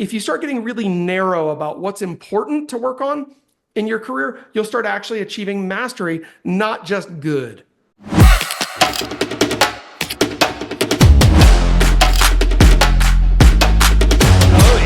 if you start getting really narrow about what's important to work on in your career, you'll start actually achieving mastery, not just good.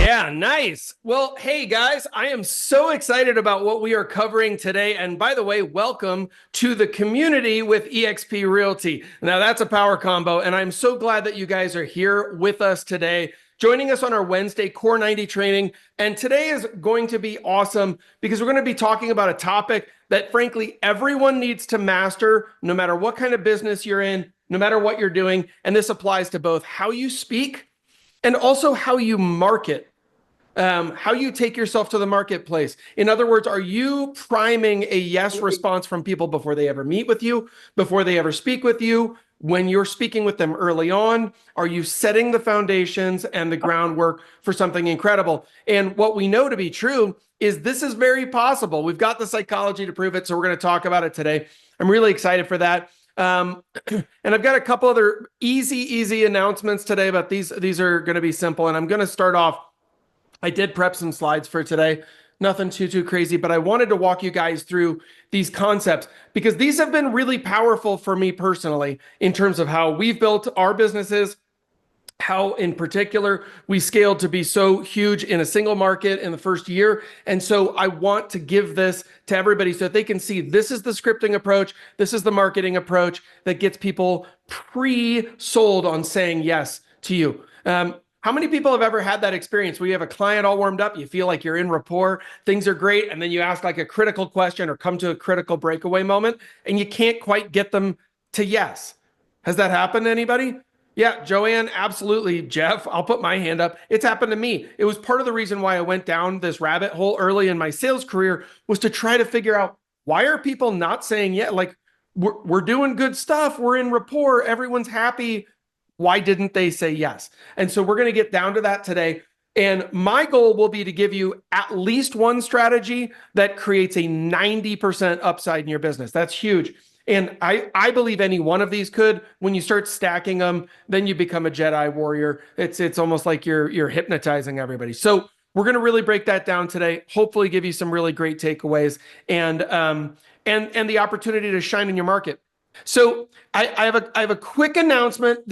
Yeah, nice. Well, hey guys, I am so excited about what we are covering today. And by the way, welcome to the community with eXp Realty. Now that's a power combo. And I'm so glad that you guys are here with us today, joining us on our Wednesday Core 90 training. And today is going to be awesome because we're going to be talking about a topic that frankly, everyone needs to master, no matter what kind of business you're in, no matter what you're doing. And this applies to both how you speak and also how you market. How you take yourself to the marketplace. In other words, are you priming a yes response from people before they ever meet with you, before they ever speak with you? When you're speaking with them early on, are you setting the foundations and the groundwork for something incredible? And what we know to be true is this is very possible. We've got the psychology to prove it, so we're going to talk about it today. I'm really excited for that. And I've got a couple other easy announcements today, but these are going to be simple. And I'm going to start off. I did prep some slides for today, nothing too crazy, but I wanted to walk you guys through these concepts because these have been really powerful for me personally in terms of how we've built our businesses, how in particular we scaled to be so huge in a single market in the first year. And so I want to give this to everybody so that they can see this is the scripting approach, this is the marketing approach that gets people pre-sold on saying yes to you. How many people have ever had that experience where you have a client all warmed up, you feel like you're in rapport, things are great, and then you ask like a critical question or come to a critical breakaway moment, and you can't quite get them to yes? Has that happened to anybody? Yeah, Joanne, absolutely. Jeff, I'll put my hand up. It's happened to me. It was part of the reason why I went down this rabbit hole early in my sales career was to try to figure out why are people not saying yeah? Like we're doing good stuff, we're in rapport, everyone's happy. Why didn't they say yes? And so we're going to get down to that today. And my goal will be to give you at least one strategy that creates a 90% upside in your business. That's huge. And I believe any one of these could. When you start stacking them, then you become a Jedi warrior. It's almost like you're hypnotizing everybody. So we're going to really break that down today. Hopefully give you some really great takeaways and the opportunity to shine in your market. So I have a quick announcement.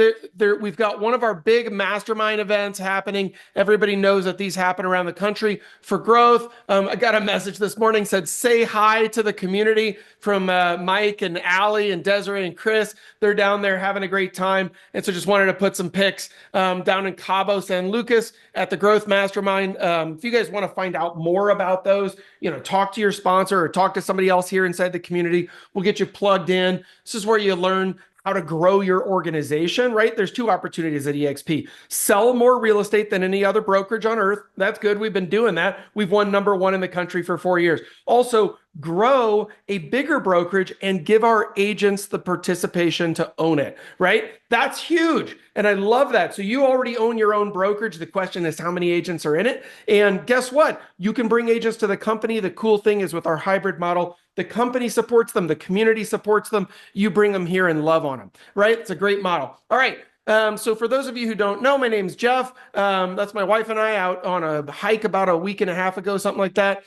We've got one of our big mastermind events happening. Everybody knows that these happen around the country for growth. I got a message this morning said, say hi to the community from Mike and Allie and Desiree and Chris. They're down there having a great time. And so just wanted to put some pics down in Cabo San Lucas at the Growth Mastermind. If you guys want to find out more about those, talk to your sponsor or talk to somebody else here inside the community. We'll get you plugged in. This is where you learn how to grow your organization, right? There's two opportunities at eXp. Sell more real estate than any other brokerage on earth. That's good. We've been doing that. We've won #1 in the country for 4 years. Also, grow a bigger brokerage and give our agents the participation to own it, right? That's huge. And I love that. So you already own your own brokerage. The question is how many agents are in it? And guess what? You can bring agents to the company. The cool thing is with our hybrid model, the company supports them. The community supports them. You bring them here and love on them, right? It's a great model. All right. So for those of you who don't know, my name's Jeff. That's my wife and I out on a hike about a week and a half ago, something like that.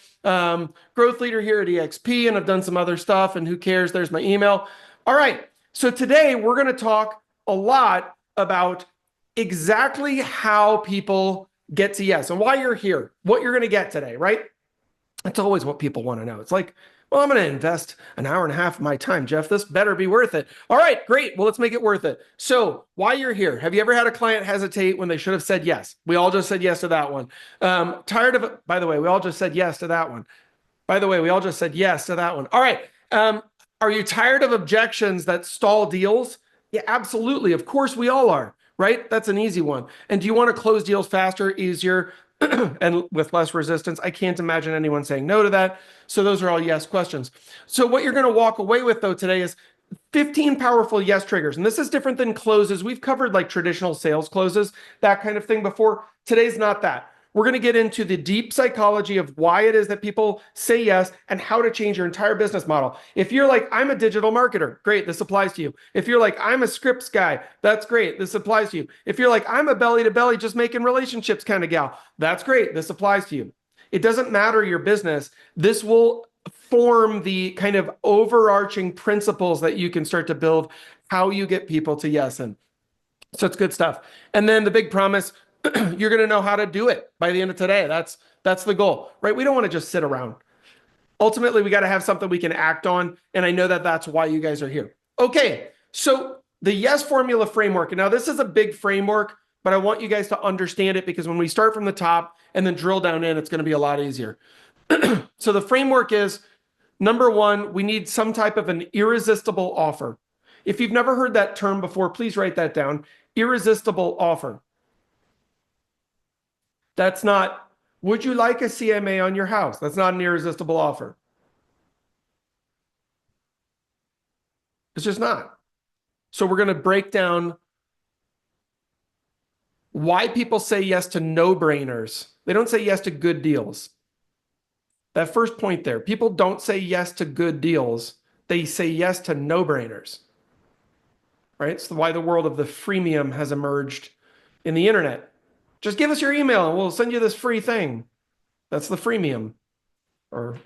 Growth leader here at eXp, and I've done some other stuff, and who cares? There's my email. All right. So today we're going to talk a lot about exactly how people get to yes and why you're here, what you're going to get today, right? That's always what people want to know. It's like, well, I'm going to invest an hour and a half of my time, Jeff. This better be worth it. All right, great. Well, let's make it worth it. So why you're here. Have you ever had a client hesitate when they should have said yes? We all just said yes to that one. Tired of it? By the way, we all just said yes to that one. By the way, we all just said yes to that one. All right. Are you tired of objections that stall deals? Yeah, absolutely. Of course we all are, right? That's an easy one. And do you want to close deals faster, easier, and with less resistance? I can't imagine anyone saying no to that. So those are all yes questions. So what you're going to walk away with though today is 15 powerful yes triggers. And this is different than closes. We've covered like traditional sales closes, that kind of thing before. Today's not that. we're going to get into the deep psychology of why it is that people say yes and how to change your entire business model. If you're like, I'm a digital marketer, great, this applies to you. If you're like, I'm a scripts guy, that's great, this applies to you. If you're like, I'm a belly to belly, just making relationships kind of gal, that's great, this applies to you. It doesn't matter your business. This will form the kind of overarching principles that you can start to build how you get people to yes. And so it's good stuff. And then the big promise, you're going to know how to do it by the end of today. That's the goal, right? We don't want to just sit around. Ultimately, we got to have something we can act on. And I know that that's why you guys are here. Okay. So the yes formula framework. And now this is a big framework, but I want you guys to understand it because when we start from the top and then drill down in, it's going to be a lot easier. So the framework is, number one, we need some type of an irresistible offer. If you've never heard that term before, please write that down. Irresistible offer. That's not, would you like a CMA on your house? That's not an irresistible offer. It's just not. So we're going to break down why people say yes to no-brainers. They don't say yes to good deals. That first point there, people don't say yes to good deals. They say yes to no-brainers, right? It's why the world of the freemium has emerged in the internet. Just give us your email and we'll send you this free thing. That's the freemium. Or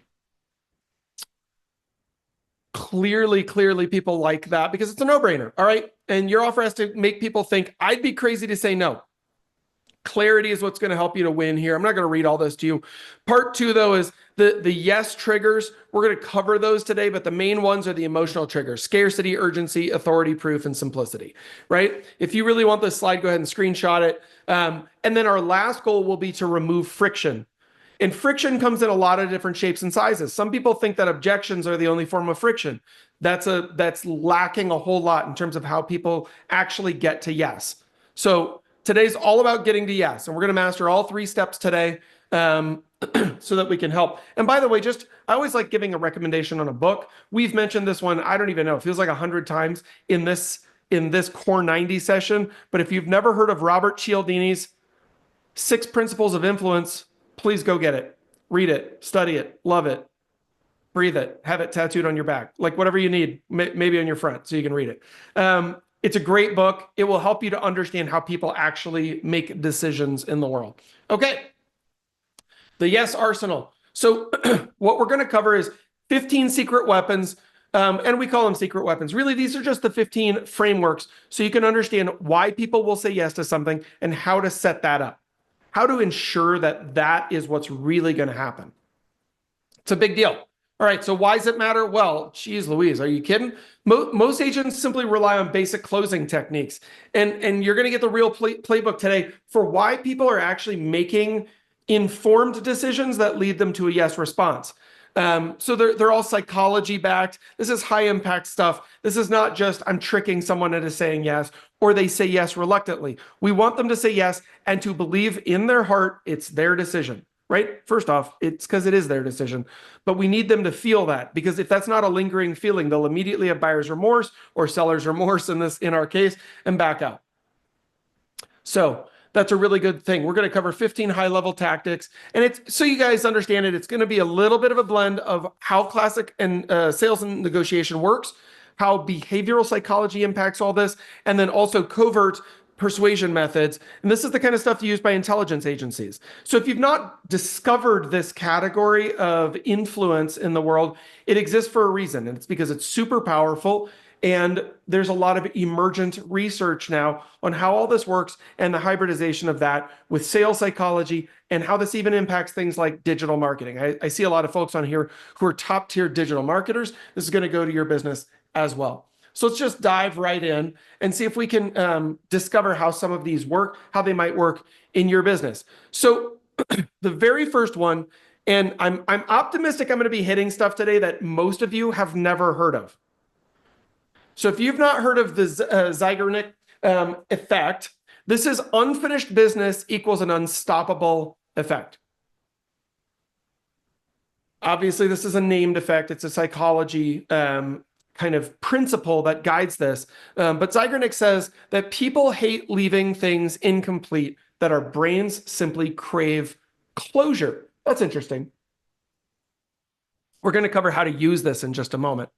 clearly people like that because it's a no-brainer, all right? And your offer has to make people think, I'd be crazy to say no. Clarity is what's going to help you to win here. I'm not going to read all this to you. Part two, though, is the yes triggers. We're going to cover those today, but the main ones are the emotional triggers: scarcity, urgency, authority, proof, and simplicity, right? If you really want this slide, go ahead and screenshot it. And then our last goal will be to remove friction. And friction comes in a lot of different shapes and sizes. Some people think that objections are the only form of friction. That's lacking a whole lot in terms of how people actually get to yes. So today's all about getting to yes, and we're going to master all 3 steps today so that we can help. And by the way, I always like giving a recommendation on a book. We've mentioned this one, I don't even know, it feels like 100 times in this Core 90 session. But if you've never heard of Robert Cialdini's 6 Principles of Influence, please go get it. Read it, study it, love it, breathe it, have it tattooed on your back, like whatever you need, maybe on your front so you can read it. It's a great book. It will help you to understand how people actually make decisions in the world. Okay. The yes arsenal. So what we're going to cover is 15 secret weapons, and we call them secret weapons. Really, these are just the 15 frameworks so you can understand why people will say yes to something and how to set that up, how to ensure that that is what's really going to happen. It's a big deal. All right, so why does it matter? Well, geez Louise, are you kidding? Most agents simply rely on basic closing techniques. And you're going to get the real playbook today for why people are actually making informed decisions that lead them to a yes response. So they're all psychology backed. This is high impact stuff. This is not just I'm tricking someone into saying yes, or they say yes reluctantly. We want them to say yes and to believe in their heart it's their decision. Right? First off, it's because it is their decision, but we need them to feel that, because if that's not a lingering feeling, they'll immediately have buyer's remorse or seller's remorse in our case, and back out. So that's a really good thing. We're going to cover 15 high-level tactics, and it's so you guys understand it. It's going to be a little bit of a blend of how classic and sales and negotiation works, how behavioral psychology impacts all this, and then also covert persuasion methods. And this is the kind of stuff used by intelligence agencies. So if you've not discovered this category of influence in the world, it exists for a reason. And it's because it's super powerful. And there's a lot of emergent research now on how all this works and the hybridization of that with sales psychology and how this even impacts things like digital marketing. I see a lot of folks on here who are top tier digital marketers. This is going to go to your business as well. So let's just dive right in and see if we can discover how some of these work, how they might work in your business. So the very first one, and I'm optimistic I'm going to be hitting stuff today that most of you have never heard of. So if you've not heard of the Zeigarnik effect, this is unfinished business equals an unstoppable effect. Obviously, this is a named effect. It's a psychology kind of principle that guides this. But Zeigarnik says that people hate leaving things incomplete that our brains simply crave closure. That's interesting. We're going to cover how to use this in just a moment.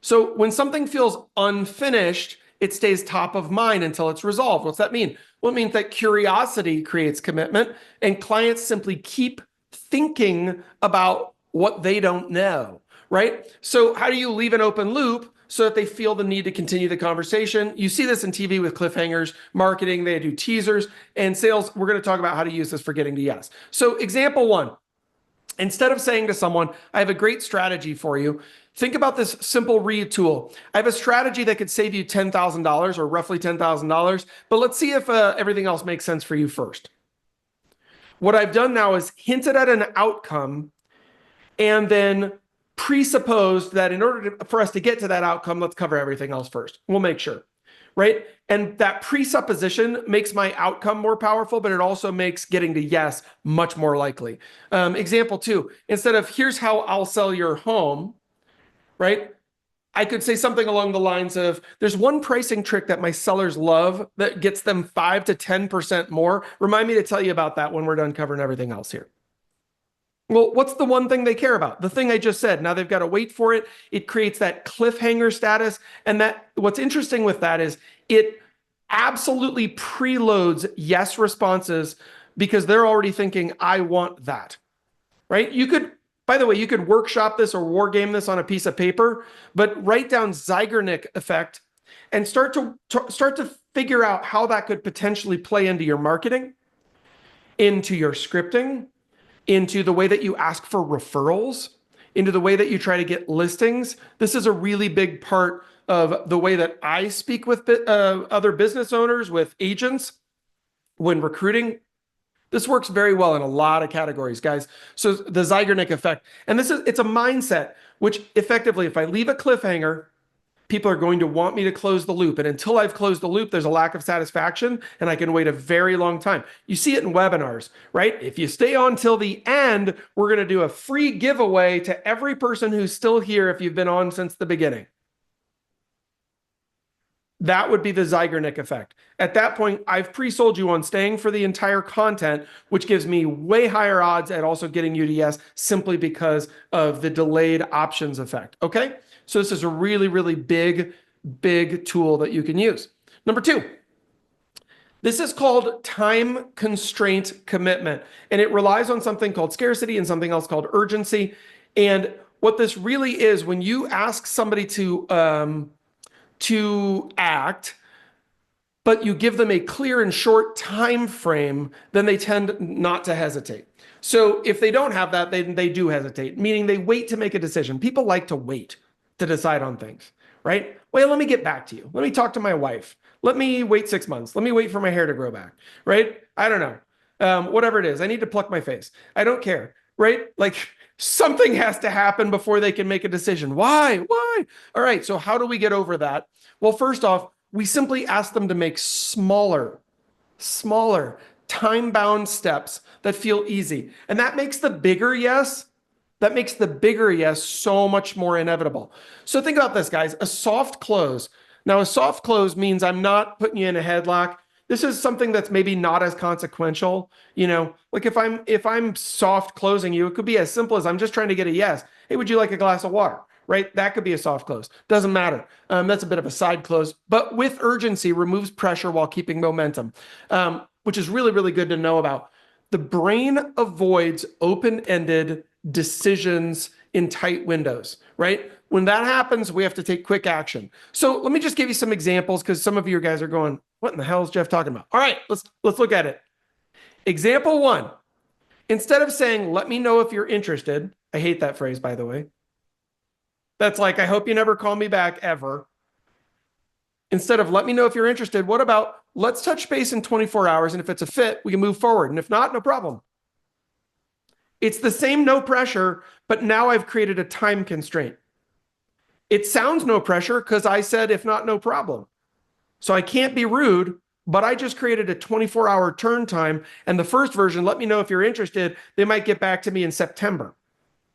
So when something feels unfinished, it stays top of mind until it's resolved. What's that mean? Well, it means that curiosity creates commitment, and clients simply keep thinking about what they don't know, right? So how do you leave an open loop so that they feel the need to continue the conversation? You see this in TV with cliffhangers, marketing, they do teasers, and sales. We're going to talk about how to use this for getting to yes. So example one, instead of saying to someone, I have a great strategy for you, think about this simple read tool. I have a strategy that could save you $10,000 or roughly $10,000, but let's see if everything else makes sense for you first. What I've done now is hinted at an outcome and then presupposed that in order for us to get to that outcome, let's cover everything else first. We'll make sure, right? And that presupposition makes my outcome more powerful, but it also makes getting to yes much more likely. Example two, instead of here's how I'll sell your home, right? I could say something along the lines of, there's one pricing trick that my sellers love that gets them 5 to 10% more. Remind me to tell you about that when we're done covering everything else here. Well, what's the one thing they care about? The thing I just said. Now they've got to wait for it. It creates that cliffhanger status. And that what's interesting with that is it absolutely preloads yes responses because they're already thinking, I want that, right? You could, by the way, you could workshop this or war game this on a piece of paper, but write down Zeigarnik effect and start to figure out how that could potentially play into your marketing, into your scripting, into the way that you ask for referrals, into the way that you try to get listings. This is a really big part of the way that I speak with other business owners, with agents when recruiting. This works very well in a lot of categories, guys. So the Zeigarnik effect, and it's a mindset, which effectively, if I leave a cliffhanger, people are going to want me to close the loop. And until I've closed the loop, there's a lack of satisfaction and I can wait a very long time. You see it in webinars, right? If you stay on till the end, we're going to do a free giveaway to every person who's still here if you've been on since the beginning. That would be the Zeigarnik effect. At that point, I've pre-sold you on staying for the entire content, which gives me way higher odds at also getting you to yes, simply because of the delayed options effect. Okay? So this is a really, really big tool that you can use. Number two, this is called time constraint commitment, and it relies on something called scarcity and something else called urgency. And what this really is, when you ask somebody to act, but you give them a clear and short time frame, then they tend not to hesitate. So if they don't have that, they do hesitate, meaning they wait to make a decision. People like to wait to decide on things, right? Well, let me get back to you. Let me talk to my wife. Let me wait 6 months. Let me wait for my hair to grow back, right? I don't know. Whatever it is, I need to pluck my face. I don't care, right? Like something has to happen before they can make a decision. Why? All right, so how do we get over that? Well, first off, we simply ask them to make smaller, time-bound steps that feel easy. And that makes the bigger yes so much more inevitable. So think about this, guys, a soft close. Now, a soft close means I'm not putting you in a headlock. This is something that's maybe not as consequential. You know, like if I'm soft closing you, it could be as simple as I'm just trying to get a yes. Hey, would you like a glass of water? Right? That could be a soft close. Doesn't matter. That's a bit of a side close, but with urgency removes pressure while keeping momentum, which is really, really good to know about. The brain avoids open-ended decisions in tight windows, right? When that happens, we have to take quick action. So let me just give you some examples because some of you guys are going, what in the hell is Jeff talking about? All right, let's look at it. Example one, instead of saying, let me know if you're interested. I hate that phrase, by the way. That's like, I hope you never call me back ever. Instead of let me know if you're interested, what about let's touch base in 24 hours, and if it's a fit, we can move forward. And if not, no problem. It's the same no pressure, but now I've created a time constraint. It sounds no pressure because I said, if not, no problem. So I can't be rude, but I just created a 24-hour turn time. And the first version, let me know if you're interested, they might get back to me in September,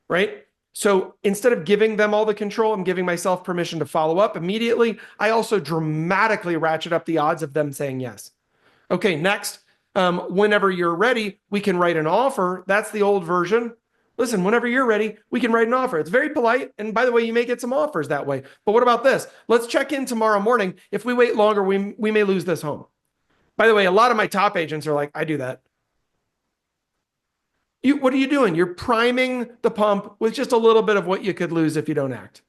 right? So instead of giving them all the control, I'm giving myself permission to follow up immediately. I also dramatically ratchet up the odds of them saying yes. Okay, next, Whenever you're ready, we can write an offer. That's the old version. Listen, whenever you're ready, we can write an offer. It's very polite. And by the way, you may get some offers that way. But what about this? Let's check in tomorrow morning. If we wait longer, we may lose this home. By the way, a lot of my top agents are like, I do that. What are you doing? You're priming the pump with just a little bit of what you could lose if you don't act.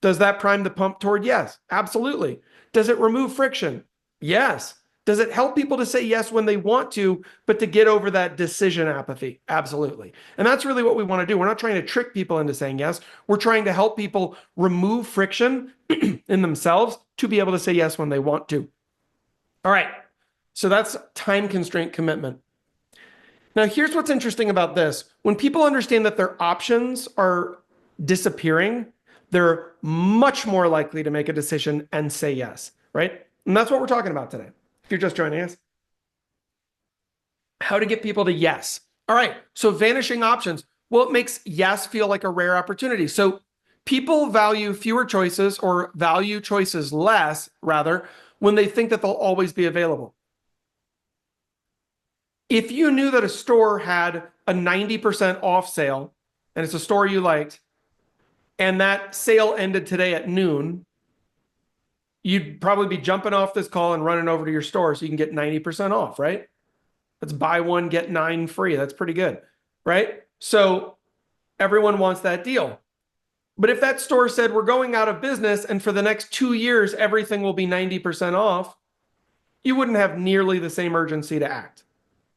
Does that prime the pump toward yes? Absolutely. Does it remove friction? Yes. Does it help people to say yes when they want to, but to get over that decision apathy? Absolutely. And that's really what we want to do. We're not trying to trick people into saying yes. We're trying to help people remove friction in themselves to be able to say yes when they want to. All right. So that's time constraint commitment. Now, here's what's interesting about this. When people understand that their options are disappearing, they're much more likely to make a decision and say yes, right? And that's what we're talking about today. If you're just joining us, how to get people to yes. All right. So vanishing options. Well, it makes yes feel like a rare opportunity. So people value fewer choices or value choices less, rather, when they think that they'll always be available. If you knew that a store had a 90% off sale and it's a store you liked, and that sale ended today at noon, you'd probably be jumping off this call and running over to your store so you can get 90% off, right? That's buy one, get 9 free. That's pretty good, right? So everyone wants that deal. But if that store said, we're going out of business and for the next 2 years, everything will be 90% off, you wouldn't have nearly the same urgency to act,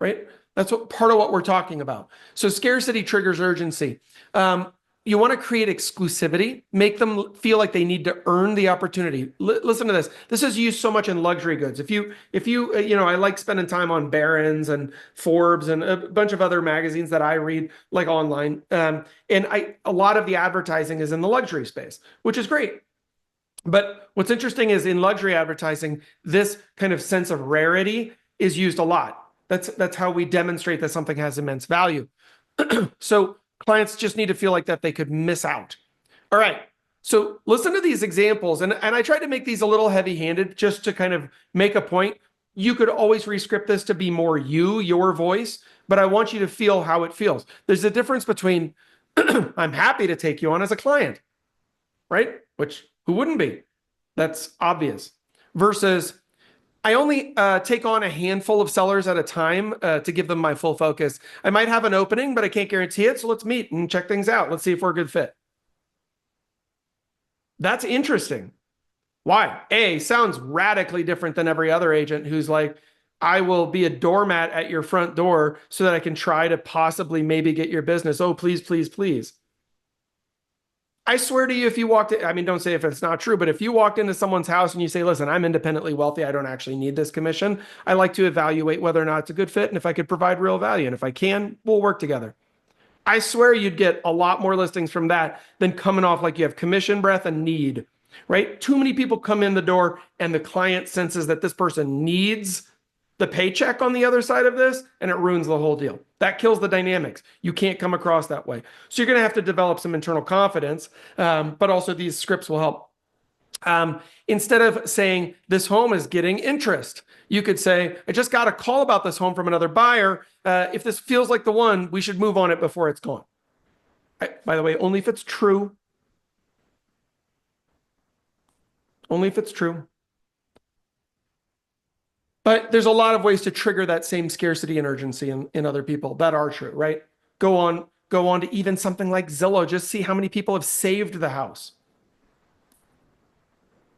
right? That's part of what we're talking about. So scarcity triggers urgency. You want to create exclusivity, make them feel like they need to earn the opportunity. Listen to this. This is used so much in luxury goods. If you, I like spending time on Barron's and Forbes and a bunch of other magazines that I read, like online. And a lot of the advertising is in the luxury space, which is great. But what's interesting is in luxury advertising, this kind of sense of rarity is used a lot. That's how we demonstrate that something has immense value. So clients just need to feel like that they could miss out. All right. So listen to these examples. And I tried to make these a little heavy-handed just to kind of make a point. You could always rescript this to be more your voice, but I want you to feel how it feels. There's a difference between I'm happy to take you on as a client, right? Which who wouldn't be? That's obvious. Versus I only take on a handful of sellers at a time to give them my full focus. I might have an opening, but I can't guarantee it. So let's meet and check things out. Let's see if we're a good fit. That's interesting. Why? A, sounds radically different than every other agent who's like, I will be a doormat at your front door so that I can try to possibly maybe get your business. Oh, please, please, please. I swear to you, if you walked in, I mean, don't say if it's not true, but if you walked into someone's house and you say, listen, I'm independently wealthy, I don't actually need this commission. I like to evaluate whether or not it's a good fit and if I could provide real value. And if I can, we'll work together. I swear you'd get a lot more listings from that than coming off like you have commission breath and need, right? Too many people come in the door and the client senses that this person needs the paycheck on the other side of this, and it ruins the whole deal. That kills the dynamics. You can't come across that way. So you're going to have to develop some internal confidence, but also these scripts will help. Instead of saying this home is getting interest, you could say, I just got a call about this home from another buyer. If this feels like the one, we should move on it before it's gone. By the way, only if it's true. Only if it's true. But there's a lot of ways to trigger that same scarcity and urgency in other people that are true, right? Go on to even something like Zillow. Just see how many people have saved the house.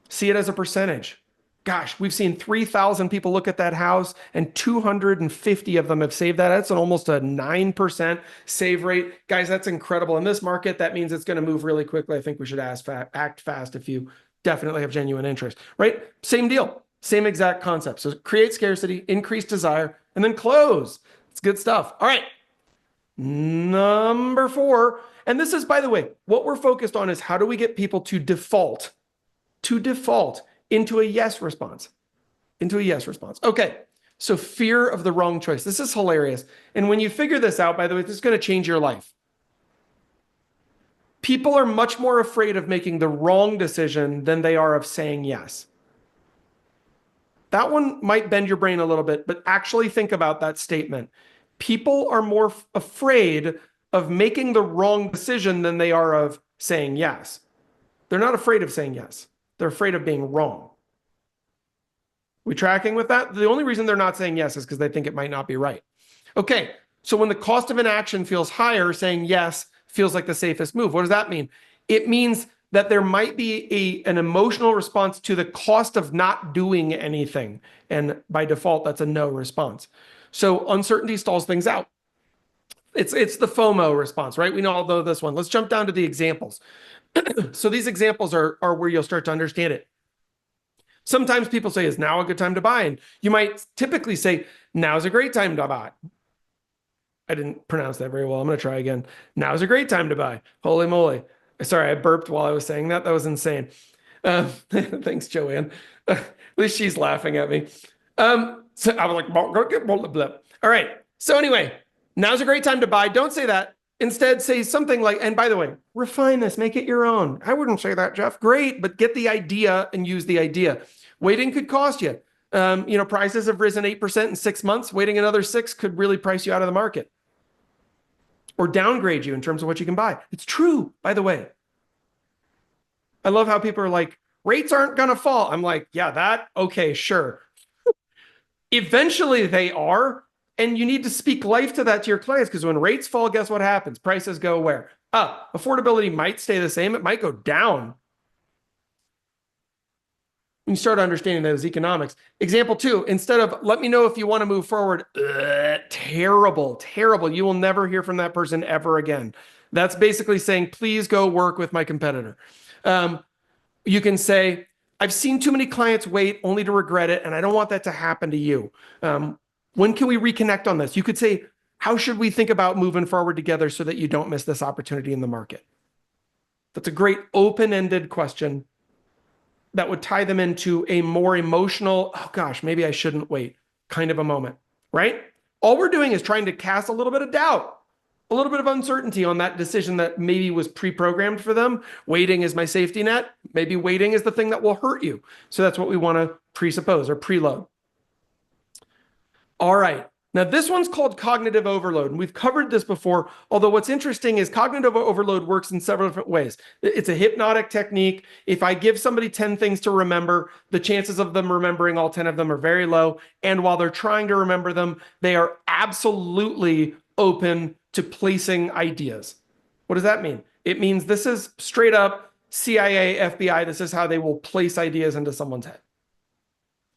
See it as a percentage. Gosh, we've seen 3,000 people look at that house and 250 of them have saved that. That's almost a 9% save rate. Guys, that's incredible. In this market, that means it's going to move really quickly. I think we should act fast if you definitely have genuine interest, right? Same deal. Same exact concept. So create scarcity, increase desire, and then close. It's good stuff. All right. Number 4. And this is, by the way, what we're focused on is how do we get people to default into a yes response, Okay. So fear of the wrong choice. This is hilarious. And when you figure this out, by the way, this is going to change your life. People are much more afraid of making the wrong decision than they are of saying yes. That one might bend your brain a little bit, but actually think about that statement. People are more afraid of making the wrong decision than they are of saying yes. They're not afraid of saying yes. They're afraid of being wrong. We tracking with that? The only reason they're not saying yes is because they think it might not be right. Okay, so when the cost of inaction feels higher, saying yes feels like the safest move. What does that mean? It means that there might be an emotional response to the cost of not doing anything. And by default, that's a no response. So uncertainty stalls things out. It's the FOMO response, right? We know all know this one. Let's jump down to the examples. So these examples are where you'll start to understand it. Sometimes people say, is now a good time to buy? And you might typically say, now's a great time to buy. I didn't pronounce that very well. I'm going to try again. Now's a great time to buy. Holy moly. Sorry, I burped while I was saying that. That was insane. Thanks, Joanne. At least she's laughing at me. So I was like, all right. So anyway, now's a great time to buy. Don't say that. Instead, say something like, and by the way, refine this, make it your own. I wouldn't say that, Jeff. Great, but get the idea and use the idea. Waiting could cost you. Prices have risen 8% in 6 months. Waiting another 6 could really price you out of the market or downgrade you in terms of what you can buy. It's true, by the way. I love how people are like, rates aren't going to fall. I'm like, yeah, okay, sure. Eventually they are. And you need to speak life to that to your clients, because when rates fall, guess what happens? Prices go where? Up. Affordability might stay the same. It might go down. When you start understanding those economics. Example 2, instead of let me know if you want to move forward, terrible. You will never hear from that person ever again. That's basically saying, please go work with my competitor. You can say, I've seen too many clients wait only to regret it, and I don't want that to happen to you. When can we reconnect on this? You could say, how should we think about moving forward together so that you don't miss this opportunity in the market? That's a great open-ended question that would tie them into a more emotional, oh gosh, maybe I shouldn't wait kind of a moment, right? All we're doing is trying to cast a little bit of doubt, a little bit of uncertainty on that decision that maybe was pre-programmed for them. Waiting is my safety net. Maybe waiting is the thing that will hurt you. So that's what we want to presuppose or preload. All right. Now this one's called cognitive overload, and we've covered this before, although what's interesting is cognitive overload works in several different ways. It's a hypnotic technique. If I give somebody 10 things to remember, the chances of them remembering all 10 of them are very low. And while they're trying to remember them, they are absolutely open to placing ideas. What does that mean? It means this is straight up CIA, FBI. This is how they will place ideas into someone's head.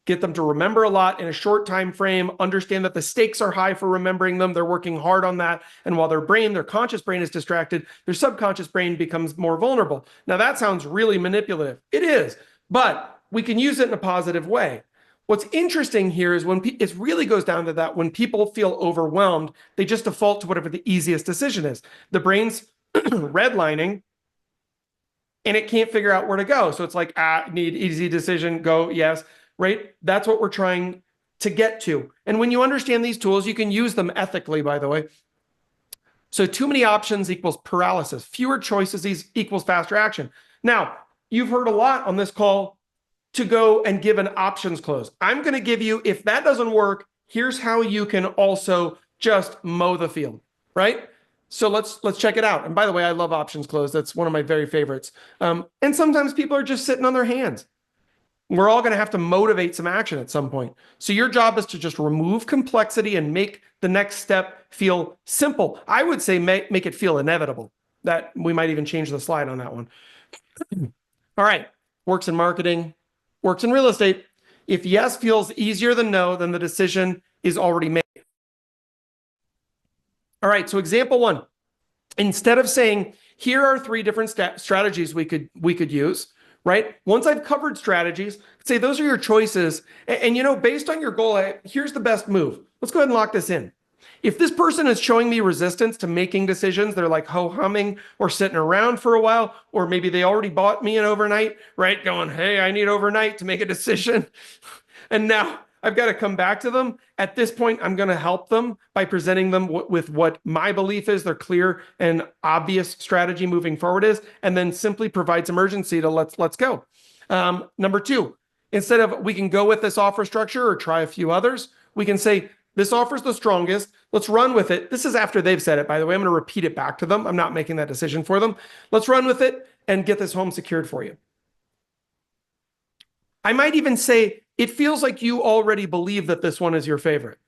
Get them to remember a lot in a short time frame, understand that the stakes are high for remembering them. They're working hard on that. And while their conscious brain is distracted, their subconscious brain becomes more vulnerable. Now that sounds really manipulative. It is, but we can use it in a positive way. What's interesting here is when it really goes down to that, when people feel overwhelmed, they just default to whatever the easiest decision is. The brain's redlining, and it can't figure out where to go. So it's like, need easy decision, go, yes. Right? That's what we're trying to get to. And when you understand these tools, you can use them ethically, by the way. So too many options equals paralysis. Fewer choices equals faster action. Now, you've heard a lot on this call to go and give an options close. I'm going to give you, if that doesn't work, here's how you can also just mow the field, right? So let's check it out. And by the way, I love options close. That's one of my very favorites. And sometimes people are just sitting on their hands. We're all going to have to motivate some action at some point. So your job is to just remove complexity and make the next step feel simple. I would say make it feel inevitable. That we might even change the slide on that one. All right. Works in marketing, works in real estate. If yes feels easier than no, then the decision is already made. All right. So example 1, instead of saying, here are 3 different strategies we could use, right? Once I've covered strategies, say those are your choices. And based on your goal, here's the best move. Let's go ahead and lock this in. If this person is showing me resistance to making decisions, they're like ho-humming or sitting around for a while, or maybe they already bought me an overnight, right? Going, hey, I need overnight to make a decision. And now I've got to come back to them. At this point, I'm going to help them by presenting them with what my belief is, their clear and obvious strategy moving forward is, and then simply provides emergency to let's go. Number 2, instead of we can go with this offer structure or try a few others, we can say, this offer is the strongest. Let's run with it. This is after they've said it, by the way. I'm going to repeat it back to them. I'm not making that decision for them. Let's run with it and get this home secured for you. I might even say, it feels like you already believe that this one is your favorite.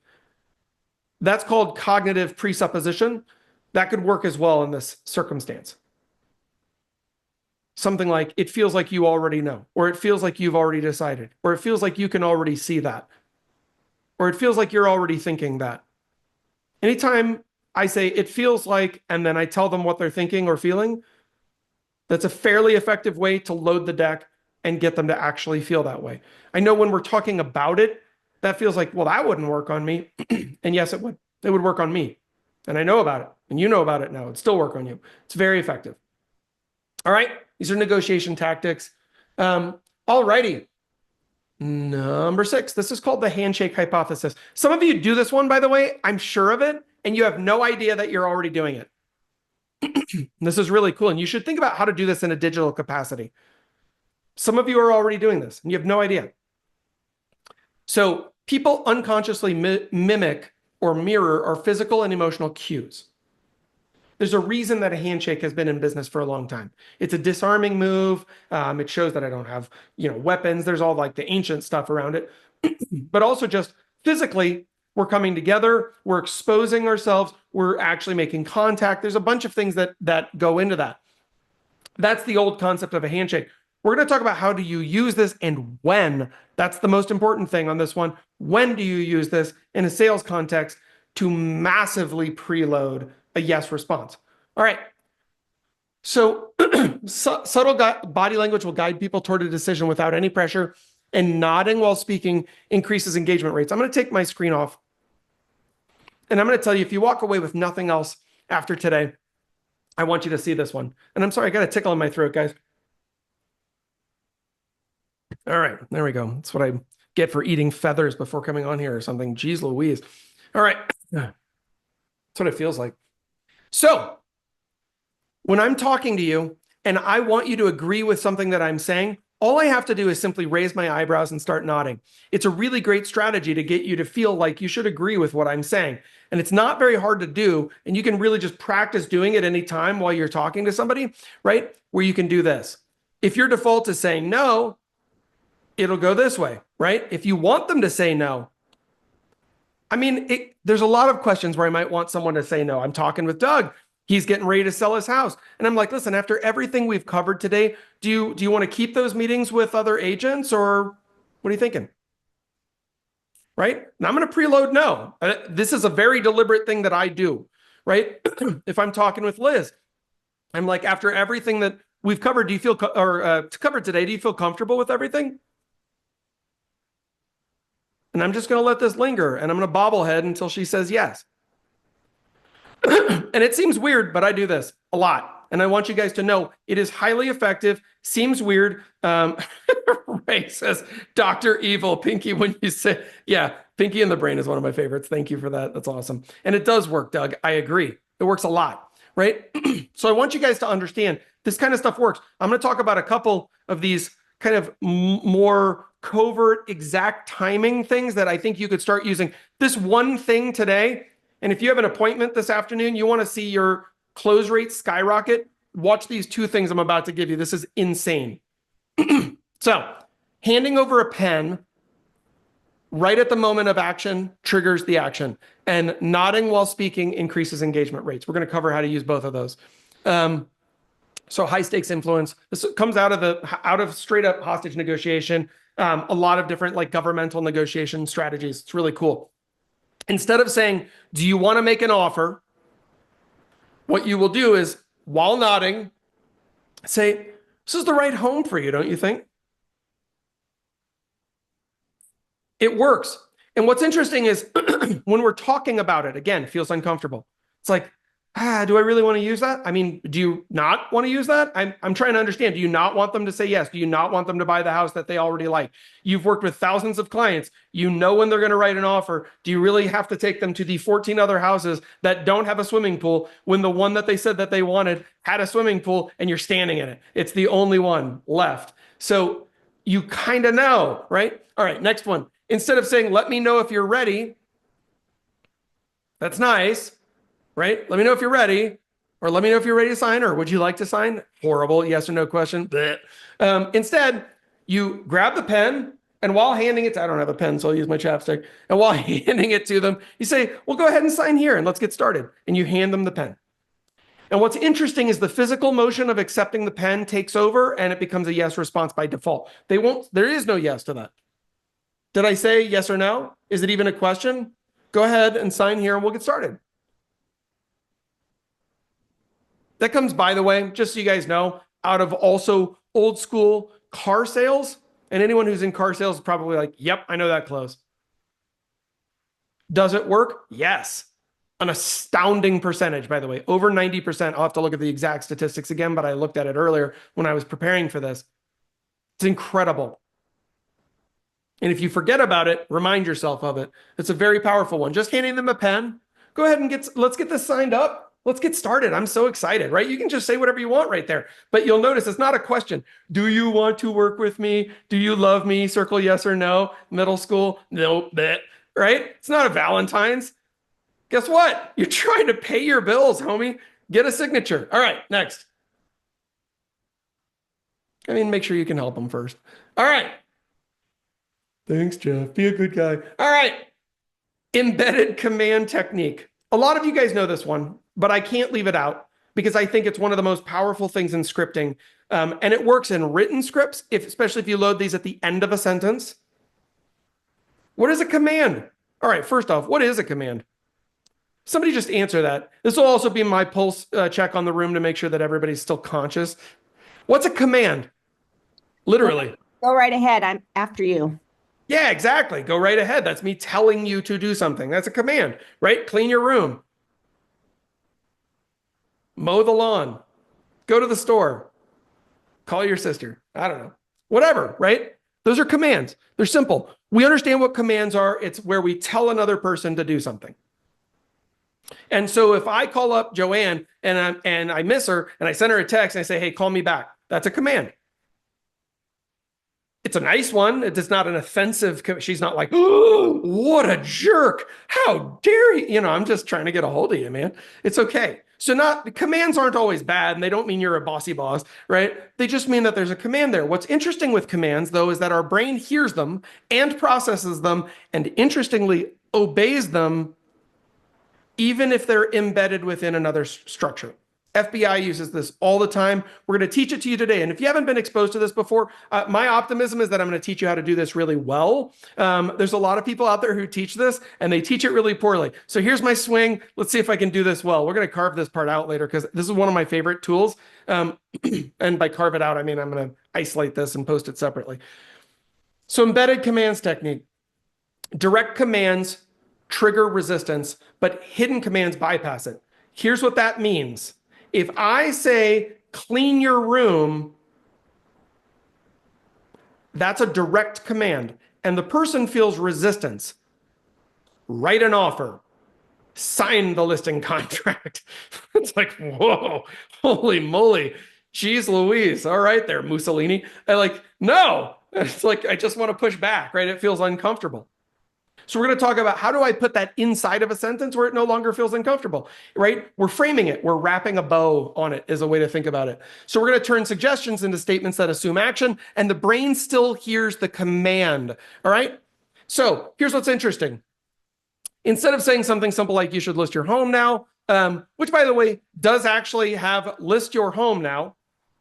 That's called cognitive presupposition. That could work as well in this circumstance. Something like, it feels like you already know, or it feels like you've already decided, or it feels like you can already see that, or it feels like you're already thinking that. Anytime I say it feels like, and then I tell them what they're thinking or feeling, that's a fairly effective way to load the deck and get them to actually feel that way. I know when we're talking about it, that feels like, well, that wouldn't work on me. And yes, it would. It would work on me. And I know about it. And you know about it now. It'd still work on you. It's very effective. All right. These are negotiation tactics. All righty. Number 6. This is called the handshake hypothesis. Some of you do this one, by the way. I'm sure of it. And you have no idea that you're already doing it. This is really cool. And you should think about how to do this in a digital capacity. Some of you are already doing this and you have no idea. So people unconsciously mimic or mirror our physical and emotional cues. There's a reason that a handshake has been in business for a long time. It's a disarming move. It shows that I don't have, weapons. There's all like the ancient stuff around it, but also just physically, we're coming together. We're exposing ourselves. We're actually making contact. There's a bunch of things that go into that. That's the old concept of a handshake. We're going to talk about how do you use this and when. That's the most important thing on this one. When do you use this in a sales context to massively preload a yes response? All right. So subtle body language will guide people toward a decision without any pressure, and nodding while speaking increases engagement rates. I'm going to take my screen off. And I'm going to tell you, if you walk away with nothing else after today, I want you to see this one. And I'm sorry, I got a tickle in my throat, guys. All right, there we go. That's what I get for eating feathers before coming on here or something. Jeez Louise. All right. That's what it feels like. So when I'm talking to you and I want you to agree with something that I'm saying, all I have to do is simply raise my eyebrows and start nodding. It's a really great strategy to get you to feel like you should agree with what I'm saying. And it's not very hard to do. And you can really just practice doing it anytime while you're talking to somebody, right? Where you can do this. If your default is saying no, it'll go this way, right? If you want them to say no, I mean, there's a lot of questions where I might want someone to say no. I'm talking with Doug. He's getting ready to sell his house. And I'm like, listen, after everything we've covered today, do you want to keep those meetings with other agents, or what are you thinking? Right? And I'm going to preload no. This is a very deliberate thing that I do, right? If I'm talking with Liz, I'm like, after everything that we've covered, do you feel, covered today, do you feel comfortable with everything? And I'm just going to let this linger, and I'm going to bobblehead until she says yes. And it seems weird, but I do this a lot. And I want you guys to know it is highly effective. Seems weird. Ray says, Dr. Evil, Pinky, when you say, yeah, Pinky in the Brain is one of my favorites. Thank you for that. That's awesome. And it does work, Doug. I agree. It works a lot, right? So I want you guys to understand this kind of stuff works. I'm going to talk about a couple of these kind of more covert, exact timing things that I think you could start using. This one thing today, and if you have an appointment this afternoon, you want to see your close rate skyrocket, watch these 2 things I'm about to give you. This is insane. So handing over a pen right at the moment of action triggers the action, and nodding while speaking increases engagement rates. We're going to cover how to use both of those. So high stakes influence. This comes out of straight up hostage negotiation. A lot of different like governmental negotiation strategies. It's really cool. Instead of saying, do you want to make an offer? What you will do is, while nodding, say, this is the right home for you, don't you think? It works. And what's interesting is when we're talking about it, again, it feels uncomfortable. It's like, do I really want to use that? I mean, do you not want to use that? I'm trying to understand. Do you not want them to say yes? Do you not want them to buy the house that they already like? You've worked with thousands of clients. You know when they're going to write an offer. Do you really have to take them to the 14 other houses that don't have a swimming pool when the one that they said that they wanted had a swimming pool and you're standing in it? It's the only one left. So you kind of know, right? All right, next one. Instead of saying, let me know if you're ready, that's nice, right? Let me know if you're ready, or let me know if you're ready to sign, or would you like to sign? Horrible, yes or no question. Instead, you grab the pen, and while handing it to, I don't have a pen, so I'll use my chapstick. And while handing it to them, you say, well, go ahead and sign here, and let's get started. And you hand them the pen. And what's interesting is the physical motion of accepting the pen takes over, and it becomes a yes response by default. There is no yes to that. Did I say yes or no? Is it even a question? Go ahead and sign here, and we'll get started. That comes, by the way, just so you guys know, out of also old school car sales. And anyone who's in car sales is probably like, yep, I know that close. Does it work? Yes. An astounding percentage, by the way, over 90%. I'll have to look at the exact statistics again, but I looked at it earlier when I was preparing for this. It's incredible. And if you forget about it, remind yourself of it. It's a very powerful one. Just handing them a pen. Go ahead and let's get this signed up. Let's get started. I'm so excited, right? You can just say whatever you want right there, but you'll notice it's not a question. Do you want to work with me? Do you love me? Circle yes or no. Middle school, no, right? It's not a Valentine's. Guess what? You're trying to pay your bills, homie. Get a signature. All right, next. I mean, make sure you can help them first. All right. Thanks, Jeff. Be a good guy. All right. Embedded command technique. A lot of you guys know this one, but I can't leave it out because I think it's one of the most powerful things in scripting. And it works in written scripts, especially if you load these at the end of a sentence. What is a command? All right, first off, what is a command? Somebody just answer that. This will also be my pulse check on the room to make sure that everybody's still conscious. What's a command? Literally. Go right ahead. I'm after you. Yeah, exactly. Go right ahead. That's me telling you to do something. That's a command, right? Clean your room. Mow the lawn. Go to the store. Call your sister. I don't know. Whatever, right? Those are commands. They're simple. We understand what commands are. It's where we tell another person to do something. And so if I call up Joanne and I miss her and I send her a text and I say, hey, call me back, that's a command. It's a nice one. It's not an offensive. She's not like, oh, what a jerk. How dare you? You know, I'm just trying to get a hold of you, man. It's okay. So commands aren't always bad, and they don't mean you're a bossy boss, right? They just mean that there's a command there. What's interesting with commands, though, is that our brain hears them and processes them and interestingly obeys them even if they're embedded within another structure. FBI uses this all the time. We're going to teach it to you today. And if you haven't been exposed to this before, my optimism is that I'm going to teach you how to do this really well. There's a lot of people out there who teach this and they teach it really poorly. So here's my swing. Let's see if I can do this well. We're going to carve this part out later because this is one of my favorite tools. And by carve it out, I mean, I'm going to isolate this and post it separately. So embedded commands technique. Direct commands trigger resistance, but hidden commands bypass it. Here's what that means. If I say, clean your room, that's a direct command, and the person feels resistance. Write an offer. Sign the listing contract. It's like, whoa, holy moly. Jeez Louise. All right there, Mussolini. No. It's like, I just want to push back, right? It feels uncomfortable. So we're going to talk about how do I put that inside of a sentence where it no longer feels uncomfortable, right? We're framing it. We're wrapping a bow on it is a way to think about it. So we're going to turn suggestions into statements that assume action, and the brain still hears the command, all right? So here's what's interesting. Instead of saying something simple like you should list your home now, which by the way, does actually have list your home now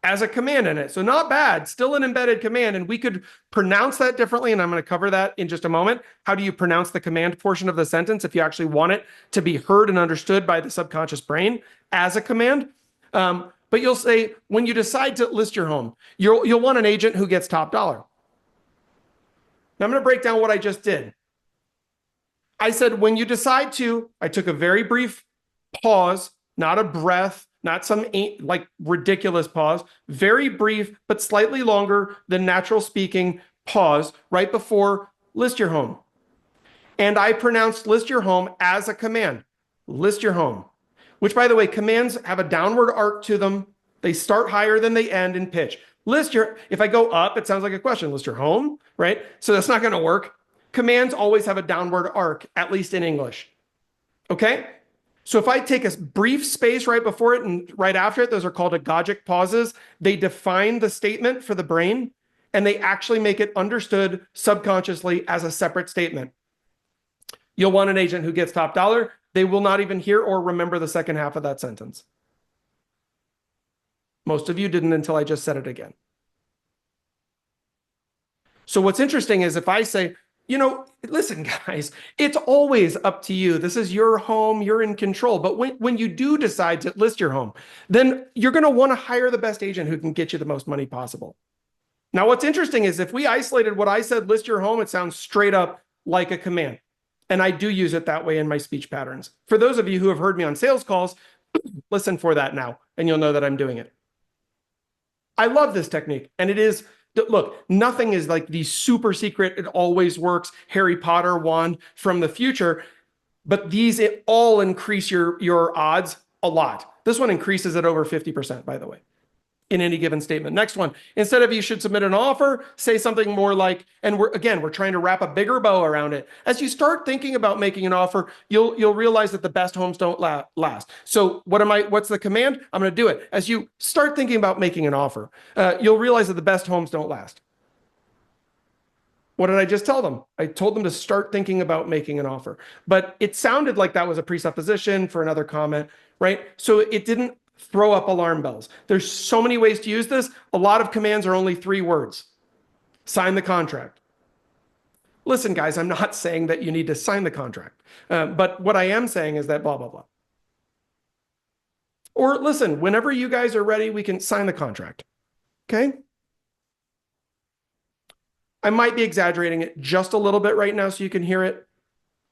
as a command in it. So not bad, still an embedded command. And we could pronounce that differently. And I'm going to cover that in just a moment. How do you pronounce the command portion of the sentence if you actually want it to be heard and understood by the subconscious brain as a command? But you'll say, when you decide to list your home, you'll want an agent who gets top dollar. Now I'm going to break down what I just did. I said, when you decide to, I took a very brief pause, not a breath, not some like ridiculous pause, very brief, but slightly longer than natural speaking pause right before list your home. And I pronounced list your home as a command, list your home, which by the way, commands have a downward arc to them. They start higher than they end in pitch. If I go up, it sounds like a question, list your home, right? So that's not going to work. Commands always have a downward arc, at least in English. Okay? So if I take a brief space right before it and right after it, those are called agogic pauses. They define the statement for the brain, and they actually make it understood subconsciously as a separate statement. You'll want an agent who gets top dollar. They will not even hear or remember the second half of that sentence. Most of you didn't until I just said it again. So what's interesting is if I say, listen, guys, it's always up to you. This is your home. You're in control. But when you do decide to list your home, then you're going to want to hire the best agent who can get you the most money possible. Now, what's interesting is if we isolated what I said, list your home, it sounds straight up like a command. And I do use it that way in my speech patterns. For those of you who have heard me on sales calls, listen for that now, and you'll know that I'm doing it. I love this technique. And it is, look, nothing is like the super secret, it always works, Harry Potter wand from the future, but these all increase your odds a lot. This one increases it over 50%, by the way, in any given statement. Next one, instead of you should submit an offer, say something more like, and we're trying to wrap a bigger bow around it. As you start thinking about making an offer, you'll realize that the best homes don't last. So what's the command? I'm going to do it. As you start thinking about making an offer, you'll realize that the best homes don't last. What did I just tell them? I told them to start thinking about making an offer, but it sounded like that was a presupposition for another comment, right? So it didn't throw up alarm bells. There's so many ways to use this. A lot of commands are only 3 words. Sign the contract. Listen, guys, I'm not saying that you need to sign the contract, but what I am saying is that blah, blah, blah. Or listen, whenever you guys are ready, we can sign the contract. Okay? I might be exaggerating it just a little bit right now so you can hear it,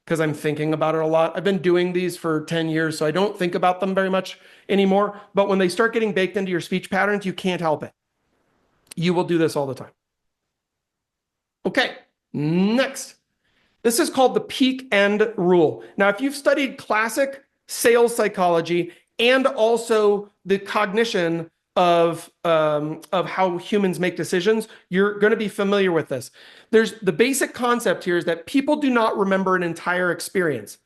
because I'm thinking about it a lot. I've been doing these for 10 years, so I don't think about them very much anymore. But when they start getting baked into your speech patterns, you can't help it. You will do this all the time. Okay, next. This is called the peak end rule. Now, if you've studied classic sales psychology and also the cognition of how humans make decisions, you're going to be familiar with this. There's the basic concept here is that people do not remember an entire experience.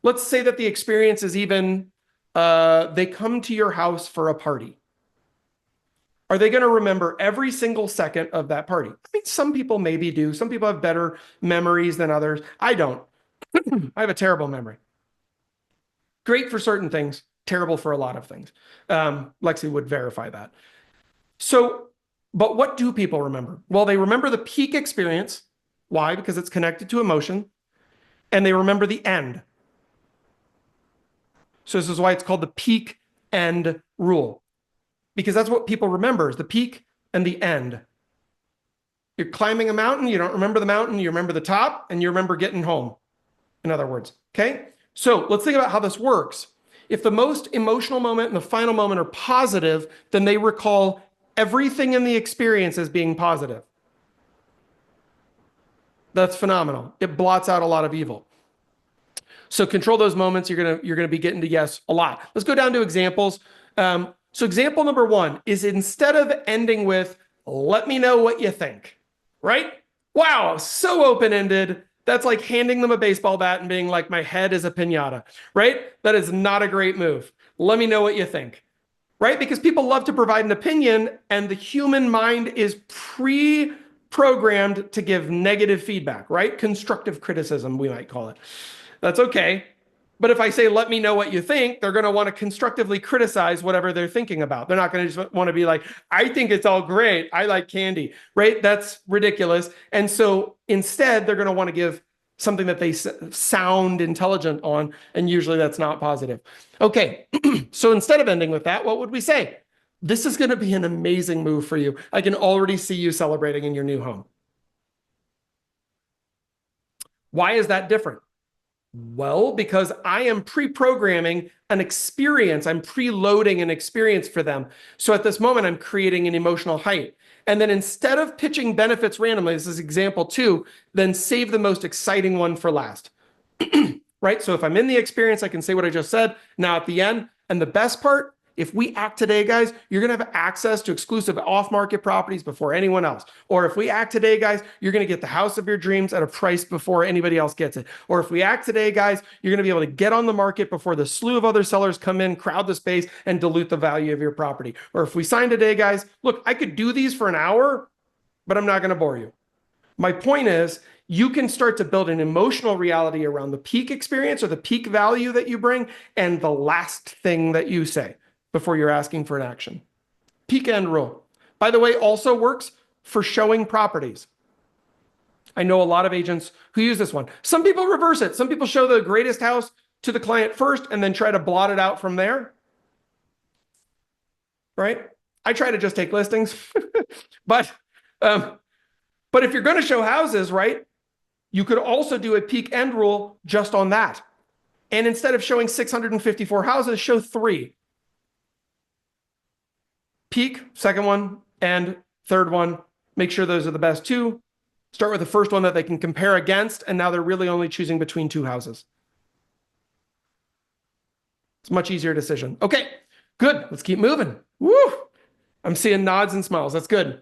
Let's say that the experience is even they come to your house for a party. Are they going to remember every single second of that party? I mean, some people maybe do. Some people have better memories than others. I don't. I have a terrible memory. Great for certain things, terrible for a lot of things. Lexi would verify that. So, but what do people remember? Well, they remember the peak experience. Why? Because it's connected to emotion. And they remember the end. So this is why it's called the peak end rule. Because that's what people remember, is the peak and the end. You're climbing a mountain, you don't remember the mountain, you remember the top, and you remember getting home, in other words. Okay? So let's think about how this works. If the most emotional moment and the final moment are positive, then they recall everything in the experience as being positive. That's phenomenal. It blots out a lot of evil. So control those moments. You're gonna be getting to yes a lot. Let's go down to examples. So example number 1 is instead of ending with, let me know what you think, right? Wow, so open-ended. That's like handing them a baseball bat and being like, my head is a piñata, right? That is not a great move. Let me know what you think, right? Because people love to provide an opinion, and the human mind is pre-programmed to give negative feedback, right? Constructive criticism, we might call it. That's okay. But if I say, let me know what you think, they're going to want to constructively criticize whatever they're thinking about. They're not going to just want to be like, I think it's all great. I like candy, right? That's ridiculous. And so instead, they're going to want to give something that they sound intelligent on. And usually that's not positive. Okay. So instead of ending with that, what would we say? This is going to be an amazing move for you. I can already see you celebrating in your new home. Why is that different? Well, because I am pre-programming an experience. I'm preloading an experience for them. So at this moment, I'm creating an emotional height. And then instead of pitching benefits randomly, this is example 2, then save the most exciting one for last. Right? So if I'm in the experience, I can say what I just said. Now at the end, and the best part if we act today, guys, you're going to have access to exclusive off-market properties before anyone else. Or if we act today, guys, you're going to get the house of your dreams at a price before anybody else gets it. Or if we act today, guys, you're going to be able to get on the market before the slew of other sellers come in, crowd the space, and dilute the value of your property. Or if we sign today, guys, look, I could do these for an hour, but I'm not going to bore you. My point is, you can start to build an emotional reality around the peak experience or the peak value that you bring and the last thing that you say before you're asking for an action. Peak end rule. By the way, also works for showing properties. I know a lot of agents who use this one. Some people reverse it. Some people show the greatest house to the client first and then try to blot it out from there. Right? I try to just take listings. But if you're going to show houses, right, you could also do a peak end rule just on that. And instead of showing 654 houses, show 3. Peak, second one, and third one. Make sure those are the best 2. Start with the first one that they can compare against, and now they're really only choosing between 2 houses. It's a much easier decision. Okay, good. Let's keep moving. Woo! I'm seeing nods and smiles. That's good.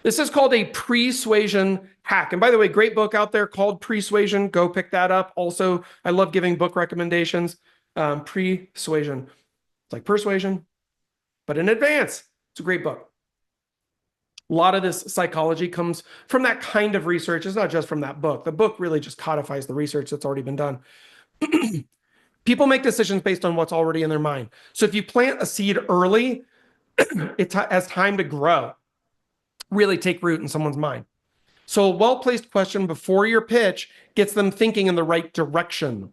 This is called a persuasion hack. And by the way, great book out there called Persuasion. Go pick that up. Also, I love giving book recommendations. Persuasion. It's like persuasion, but in advance. It's a great book. A lot of this psychology comes from that kind of research. It's not just from that book. The book really just codifies the research that's already been done. People make decisions based on what's already in their mind. So if you plant a seed early, it has time to grow. Really take root in someone's mind. So a well-placed question before your pitch gets them thinking in the right direction.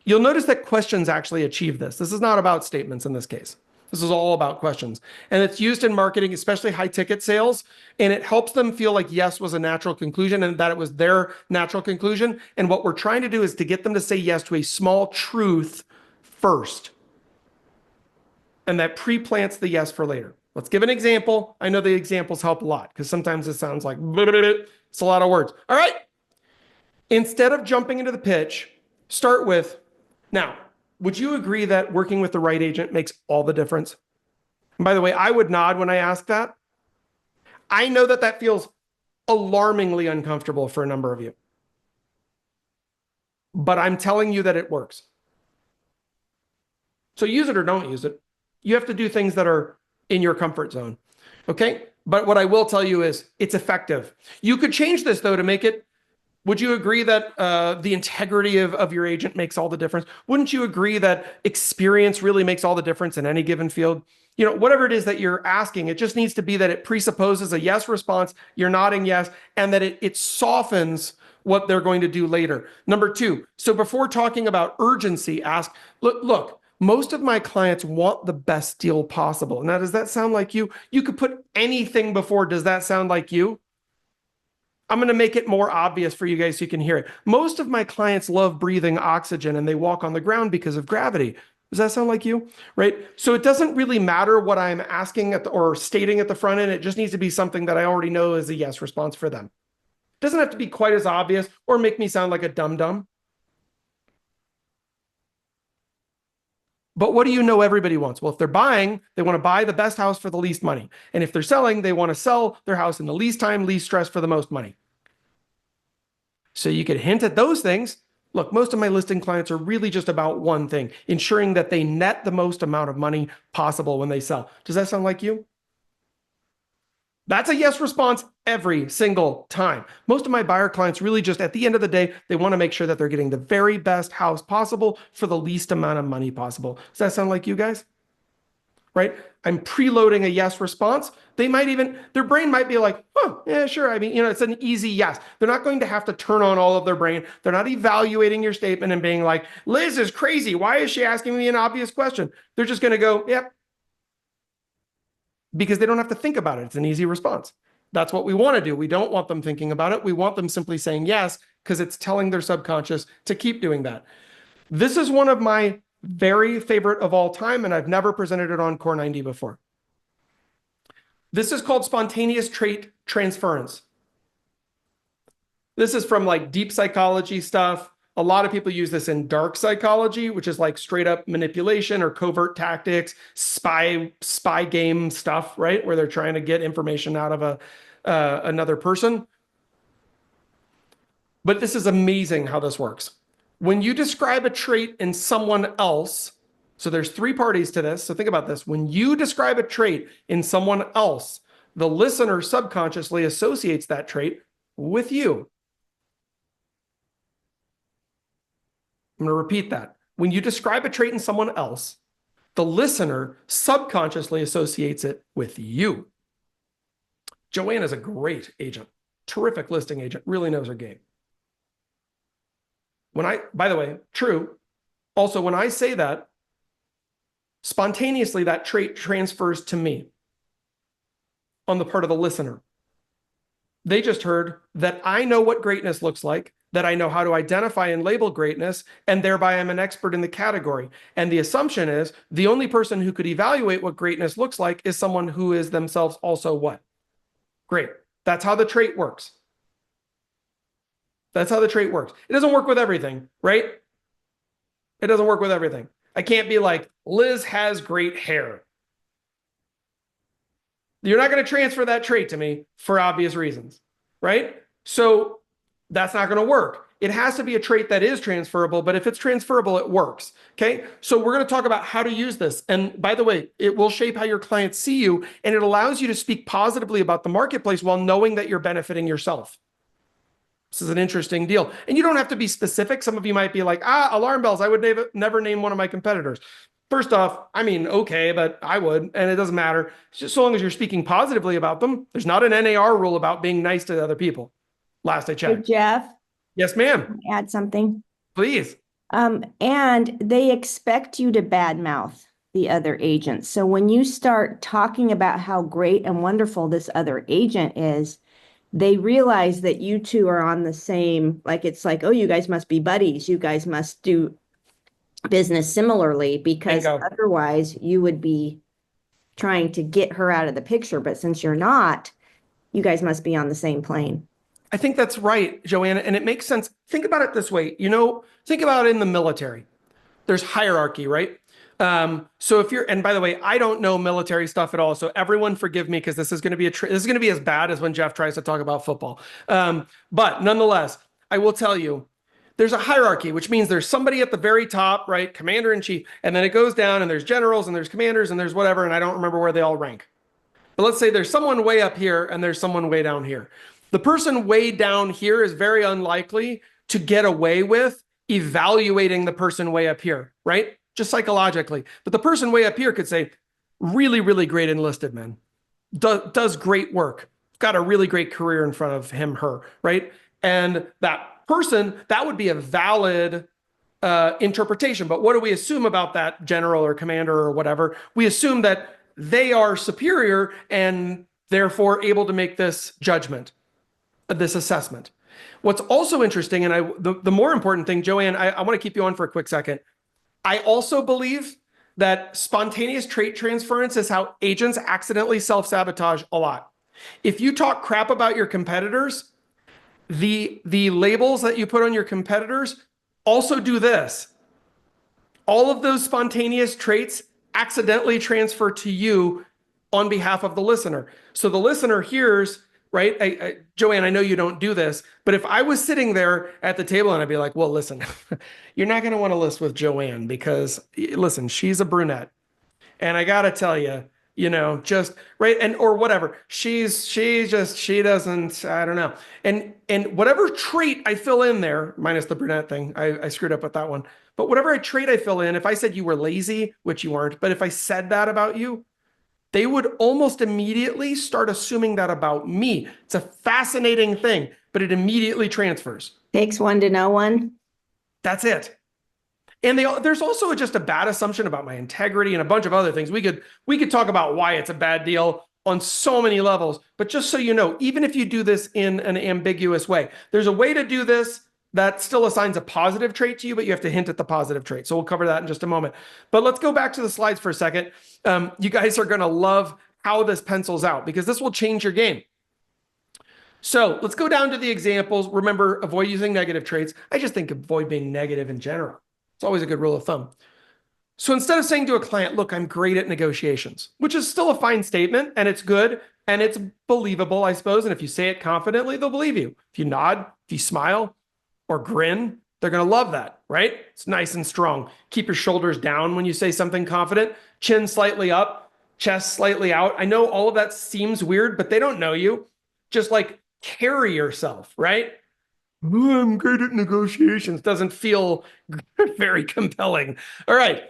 You'll notice that questions actually achieve this. This is not about statements in this case. This is all about questions. And it's used in marketing, especially high-ticket sales, and it helps them feel like yes was a natural conclusion and that it was their natural conclusion. And what we're trying to do is to get them to say yes to a small truth first. And that pre-plants the yes for later. Let's give an example. I know the examples help a lot because sometimes it sounds like it's a lot of words. All right. Instead of jumping into the pitch, start with, now, would you agree that working with the right agent makes all the difference? And by the way, I would nod when I ask that. I know that that feels alarmingly uncomfortable for a number of you. But I'm telling you that it works. So use it or don't use it. You have to do things that are in your comfort zone. Okay? But what I will tell you is it's effective. You could change this though to make it, would you agree that the integrity of your agent makes all the difference? Wouldn't you agree that experience really makes all the difference in any given field? You know, whatever it is that you're asking, it just needs to be that it presupposes a yes response, you're nodding yes, and that it softens what they're going to do later. Number 2, so before talking about urgency, ask, look, most of my clients want the best deal possible. Now, does that sound like you? You could put anything before, does that sound like you? I'm going to make it more obvious for you guys so you can hear it. Most of my clients love breathing oxygen and they walk on the ground because of gravity. Does that sound like you? Right? So it doesn't really matter what I'm asking or stating at the front end. It just needs to be something that I already know is a yes response for them. It doesn't have to be quite as obvious or make me sound like a dum-dum. But what do you know everybody wants? Well, if they're buying, they want to buy the best house for the least money. And if they're selling, they want to sell their house in the least time, least stress for the most money. So you could hint at those things. Look, most of my listing clients are really just about one thing, ensuring that they net the most amount of money possible when they sell. Does that sound like you? That's a yes response every single time. Most of my buyer clients really just at the end of the day, they want to make sure that they're getting the very best house possible for the least amount of money possible. Does that sound like you guys? Right? I'm preloading a yes response. They might even, their brain might be like, oh, yeah, sure. I mean, you know, it's an easy yes. They're not going to have to turn on all of their brain. They're not evaluating your statement and being like, Liz is crazy. Why is she asking me an obvious question? They're just going to go, yep. Because they don't have to think about it. It's an easy response. That's what we want to do. We don't want them thinking about it. We want them simply saying yes, because it's telling their subconscious to keep doing that. This is one of my very favorite of all time, and I've never presented it on Core 90 before. This is called spontaneous trait transference. This is from like deep psychology stuff. A lot of people use this in dark psychology, which is like straight up manipulation or covert tactics, spy game stuff, right? Where they're trying to get information out of another person. But this is amazing how this works. When you describe a trait in someone else, so there's three parties to this. So think about this. When you describe a trait in someone else, the listener subconsciously associates that trait with you. I'm going to repeat that. When you describe a trait in someone else, the listener subconsciously associates it with you. Joanne is a great agent, terrific listing agent, really knows her game. By the way, true. Also, when I say that, spontaneously that trait transfers to me on the part of the listener. They just heard that I know what greatness looks like, that I know how to identify and label greatness, and thereby I'm an expert in the category. And the assumption is the only person who could evaluate what greatness looks like is someone who is themselves also what? Great. That's how the trait works. That's how the trait works. It doesn't work with everything, right? It doesn't work with everything. I can't be like, Liz has great hair. You're not going to transfer that trait to me for obvious reasons, right? So that's not going to work. It has to be a trait that is transferable, but if it's transferable, it works, okay? So we're going to talk about how to use this. And by the way, it will shape how your clients see you, and it allows you to speak positively about the marketplace while knowing that you're benefiting yourself. This is an interesting deal. And you don't have to be specific. Some of you might be like, alarm bells. I would never name one of my competitors. First off, I mean, okay, but I would, and it doesn't matter. It's just so long as you're speaking positively about them. There's not an NAR rule about being nice to other people. Last I checked. Hey, Jeff, Yes, ma'am. add something. Please. And they expect you to badmouth the other agent. So when you start talking about how great and wonderful this other agent is, they realize that you two are on the same, like, it's like, oh, you guys must be buddies. You guys must do business similarly, because Bingo. otherwise you would be trying to get her out of the picture. But since you're not, you guys must be on the same plane. I think that's right, Joanna, and it makes sense. Think about it this way. Think about it in the military. There's hierarchy, right? So if you're, and by the way, I don't know military stuff at all. So everyone forgive me, because this is going to be this is going to be as bad as when Jeff tries to talk about football. But nonetheless, I will tell you, there's a hierarchy, which means there's somebody at the very top, right? Commander in chief. And then it goes down and there's generals and there's commanders and there's whatever. And I don't remember where they all rank. But let's say there's someone way up here and there's someone way down here. The person way down here is very unlikely to get away with evaluating the person way up here, right? Just psychologically. But the person way up here could say, really, really great enlisted man. Does great work. Got a really great career in front of him, her, right? And that person, that would be a valid interpretation. But what do we assume about that general or commander or whatever? We assume that they are superior and therefore able to make this judgment, this assessment. What's also interesting, and the more important thing, Joanne, I want to keep you on for a quick second. I also believe that spontaneous trait transference is how agents accidentally self-sabotage a lot. If you talk crap about your competitors, the labels that you put on your competitors also do this. All of those spontaneous traits accidentally transfer to you on behalf of the listener. So the listener hears, right? Joanne, I know you don't do this, but if I was sitting there at the table and I'd be like, well, listen, you're not going to want to list with Joanne because, listen, she's a brunette. And I got to tell you, just right. And, or whatever, she doesn't, I don't know. And whatever trait I fill in there, minus the brunette thing, I screwed up with that one. But whatever trait I fill in, if I said you were lazy, which you aren't, but if I said that about you, they would almost immediately start assuming that about me. It's a fascinating thing, but it immediately transfers. Takes one to know one. That's it. And there's also just a bad assumption about my integrity and a bunch of other things. We could talk about why it's a bad deal on so many levels, but just so you know, even if you do this in an ambiguous way, there's a way to do this that still assigns a positive trait to you, but you have to hint at the positive trait. So we'll cover that in just a moment. But let's go back to the slides for a second. You guys are going to love how this pencils out because this will change your game. So let's go down to the examples. Remember, avoid using negative traits. I just think avoid being negative in general. It's always a good rule of thumb. So instead of saying to a client, look, I'm great at negotiations, which is still a fine statement and it's good and it's believable, I suppose. And if you say it confidently, they'll believe you. If you nod, if you smile or grin, they're going to love that, right? It's nice and strong. Keep your shoulders down when you say something confident, chin slightly up, chest slightly out. I know all of that seems weird, but they don't know you. Just like carry yourself, right? "Oh, I'm great at negotiations" doesn't feel very compelling. All right.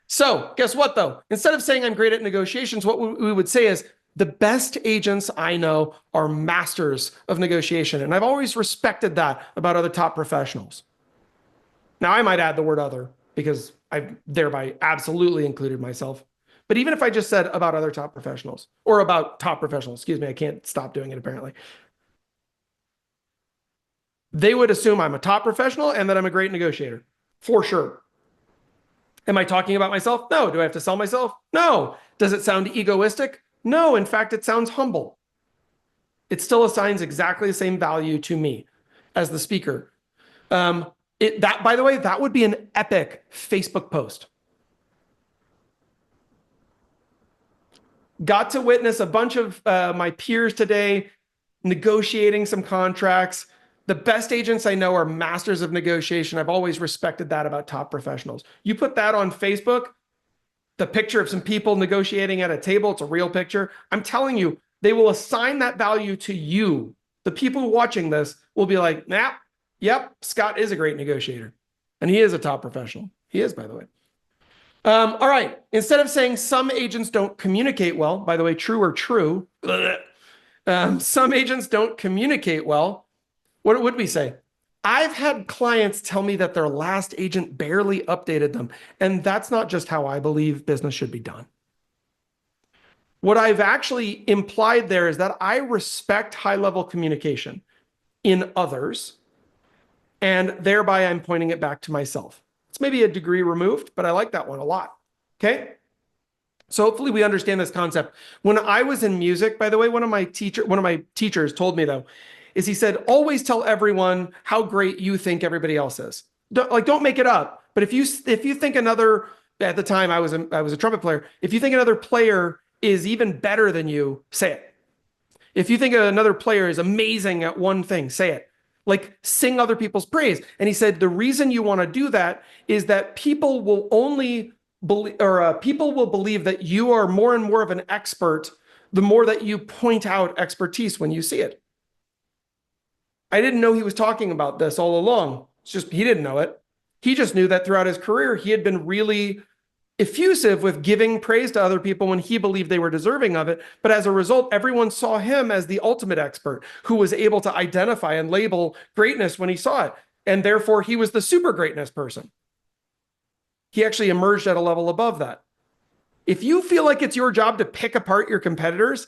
So guess what, though? Instead of saying I'm great at negotiations, what we would say is the best agents I know are masters of negotiation. And I've always respected that about other top professionals. Now, I might add the word other because I've thereby absolutely included myself. But even if I just said about other top professionals or about top professionals, excuse me, I can't stop doing it apparently. They would assume I'm a top professional and that I'm a great negotiator, for sure. Am I talking about myself? No. Do I have to sell myself? No. Does it sound egoistic? No. In fact, it sounds humble. It still assigns exactly the same value to me as the speaker. That, by the way, that would be an epic Facebook post. Got to witness a bunch of my peers today negotiating some contracts. The best agents I know are masters of negotiation. I've always respected that about top professionals. You put that on Facebook, the picture of some people negotiating at a table, it's a real picture. I'm telling you, they will assign that value to you. The people watching this will be like, nah, yep, Scott is a great negotiator. And he is a top professional. He is, by the way. All right. Instead of saying some agents don't communicate well, by the way, true or true, some agents don't communicate well. What would we say? I've had clients tell me that their last agent barely updated them. And that's not just how I believe business should be done. What I've actually implied there is that I respect high-level communication in others, and thereby I'm pointing it back to myself. It's maybe a degree removed, but I like that one a lot. Okay. So hopefully we understand this concept. When I was in music, by the way, one of my teachers told me though, is he said, always tell everyone how great you think everybody else is. Don't make it up. But if you think another, at the time I was a trumpet player, if you think another player is even better than you, say it. If you think another player is amazing at one thing, say it. Like sing other people's praise. And he said, the reason you want to do that is that people will only believe, or people will believe that you are more and more of an expert, the more that you point out expertise when you see it. I didn't know he was talking about this all along. It's just, he didn't know it. He just knew that throughout his career, he had been really effusive with giving praise to other people when he believed they were deserving of it. But as a result, everyone saw him as the ultimate expert who was able to identify and label greatness when he saw it. And therefore, he was the super greatness person. He actually emerged at a level above that. If you feel like it's your job to pick apart your competitors,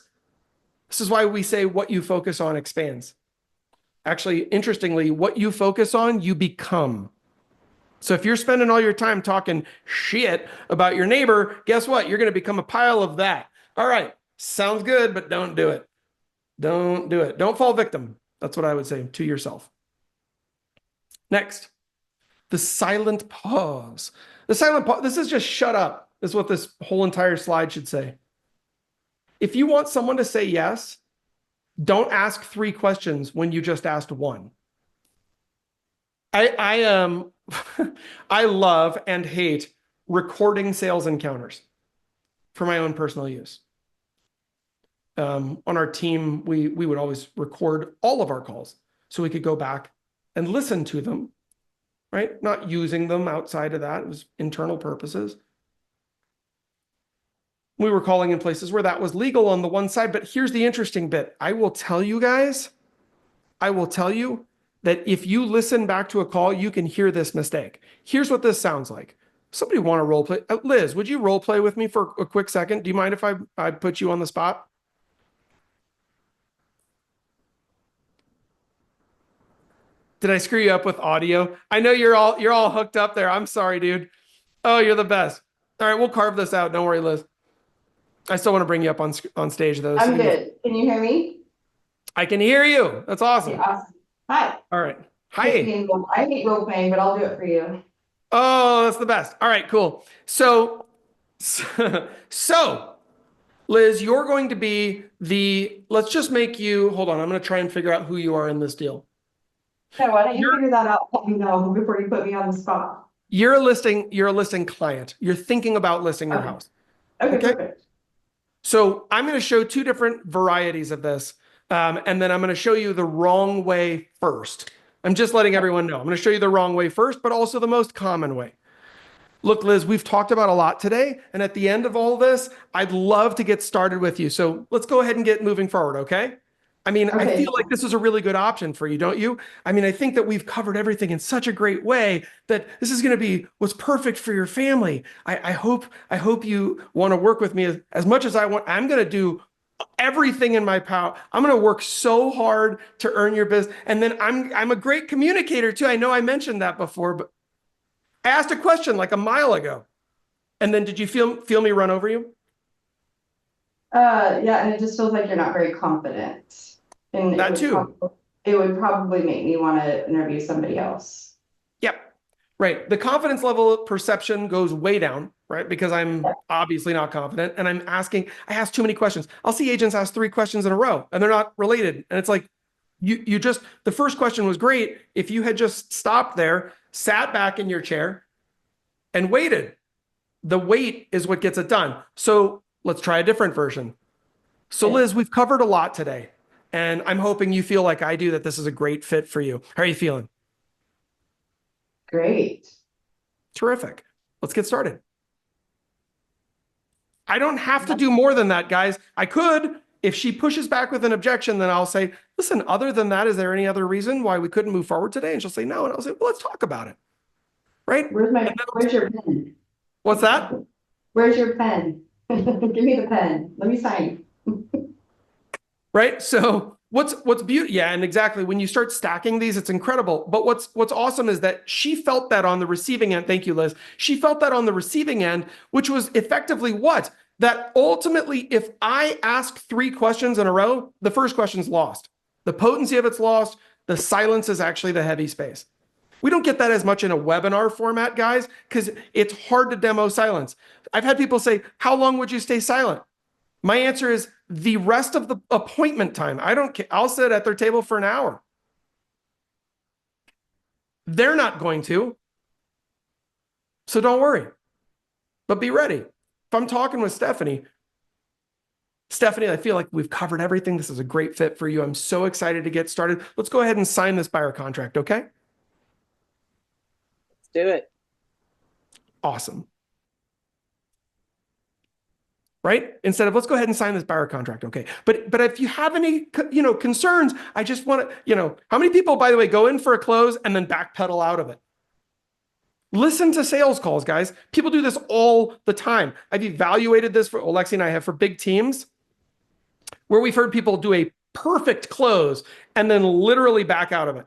this is why we say what you focus on expands. Actually, interestingly, what you focus on, you become. So if you're spending all your time talking shit about your neighbor, guess what? You're going to become a pile of that. All right. Sounds good, but don't do it. Don't do it. Don't fall victim. That's what I would say to yourself. Next, the silent pause. The silent pause. This is just shut up. This is what this whole entire slide should say. If you want someone to say yes, don't ask 3 questions when you just asked 1. I love and hate recording sales encounters for my own personal use. On our team, we would always record all of our calls so we could go back and listen to them, right? Not using them outside of that. It was internal purposes. We were calling in places where that was legal on the one side, but here's the interesting bit. I will tell you guys, that if you listen back to a call, you can hear this mistake. Here's what this sounds like. Somebody want to role play? Liz, would you role play with me for a quick second? Do you mind if I put you on the spot? Did I screw you up with audio? I know you're all hooked up there. I'm sorry, dude. Oh, you're the best. All right, we'll carve this out. Don't worry, Liz. I still want to bring you up on stage though. I'm good. Can you hear me? I can hear you. That's Okay, awesome. awesome. Hi. All right. Hi. I hate role playing, but I'll do it for you. Oh, that's the best. All right, cool. So, Liz, you're going to be let's just make you, hold on. I'm going to try and figure out who you are in this deal. Yeah, why don't you You're, figure that out? Let me know before you put me on the spot. you're a listing client. You're thinking about listing your Okay. house. Okay, Okay. perfect. So I'm going to show two different varieties of this. And then I'm going to show you the wrong way first. I'm just letting everyone know. I'm going to show you the wrong way first, but also the most common way. Look, Liz, we've talked about a lot today. And at the end of all this, I'd love to get started with you. So let's go ahead and get moving forward, okay? I mean, I Okay. feel like this is a really good option for you, don't you? I mean, I think that we've covered everything in such a great way that this is going to be what's perfect for your family. I hope you want to work with me as much as I want. I'm going to do everything in my power. I'm going to work so hard to earn your business. And then I'm a great communicator too. I know I mentioned that before, but I asked a question like a mile ago. And then did you feel me run over you? Yeah, and it just feels like you're not very confident. And That too. It would probably make me want to interview somebody else. Yep. Right. The confidence level perception goes way down, right? Because I'm obviously not confident and I ask too many questions. I'll see agents ask 3 questions in a row and they're not related. And it's like, the first question was great. If you had just stopped there, sat back in your chair and waited, the wait is what gets it done. So let's try a different version. So Liz, we've covered a lot today and I'm hoping you feel like I do, that this is a great fit for you. How are you feeling? Great. Terrific. Let's get started. I don't have to do more than that, guys. I could. If she pushes back with an objection, then I'll say, listen, other than that, is there any other reason why we couldn't move forward today? And she'll say no. And I'll say, well, let's talk about it. Right? Where's your pen? What's that? Where's your pen? Give me the pen. Let me sign. Right? So what's beautiful? Yeah, and exactly. When you start stacking these, it's incredible. But what's awesome is that she felt that on the receiving end. Thank you, Liz. She felt that on the receiving end, which was effectively what? That ultimately, if I ask 3 questions in a row, the first question's lost. The potency of it's lost. The silence is actually the heavy space. We don't get that as much in a webinar format, guys, because it's hard to demo silence. I've had people say, how long would you stay silent? My answer is the rest of the appointment time. I don't care. I'll sit at their table for an hour. They're not going to. So don't worry, but be ready. If I'm talking with Stephanie, I feel like we've covered everything. This is a great fit for you. I'm so excited to get started. Let's go ahead and sign this buyer contract, okay? Let's do it. Awesome. Right? Instead of let's go ahead and sign this buyer contract, okay? But if you have any concerns, I just want to, how many people, by the way, go in for a close and then backpedal out of it? Listen to sales calls, guys. People do this all the time. I've evaluated this for Lexi and I have for big teams where we've heard people do a perfect close and then literally back out of it.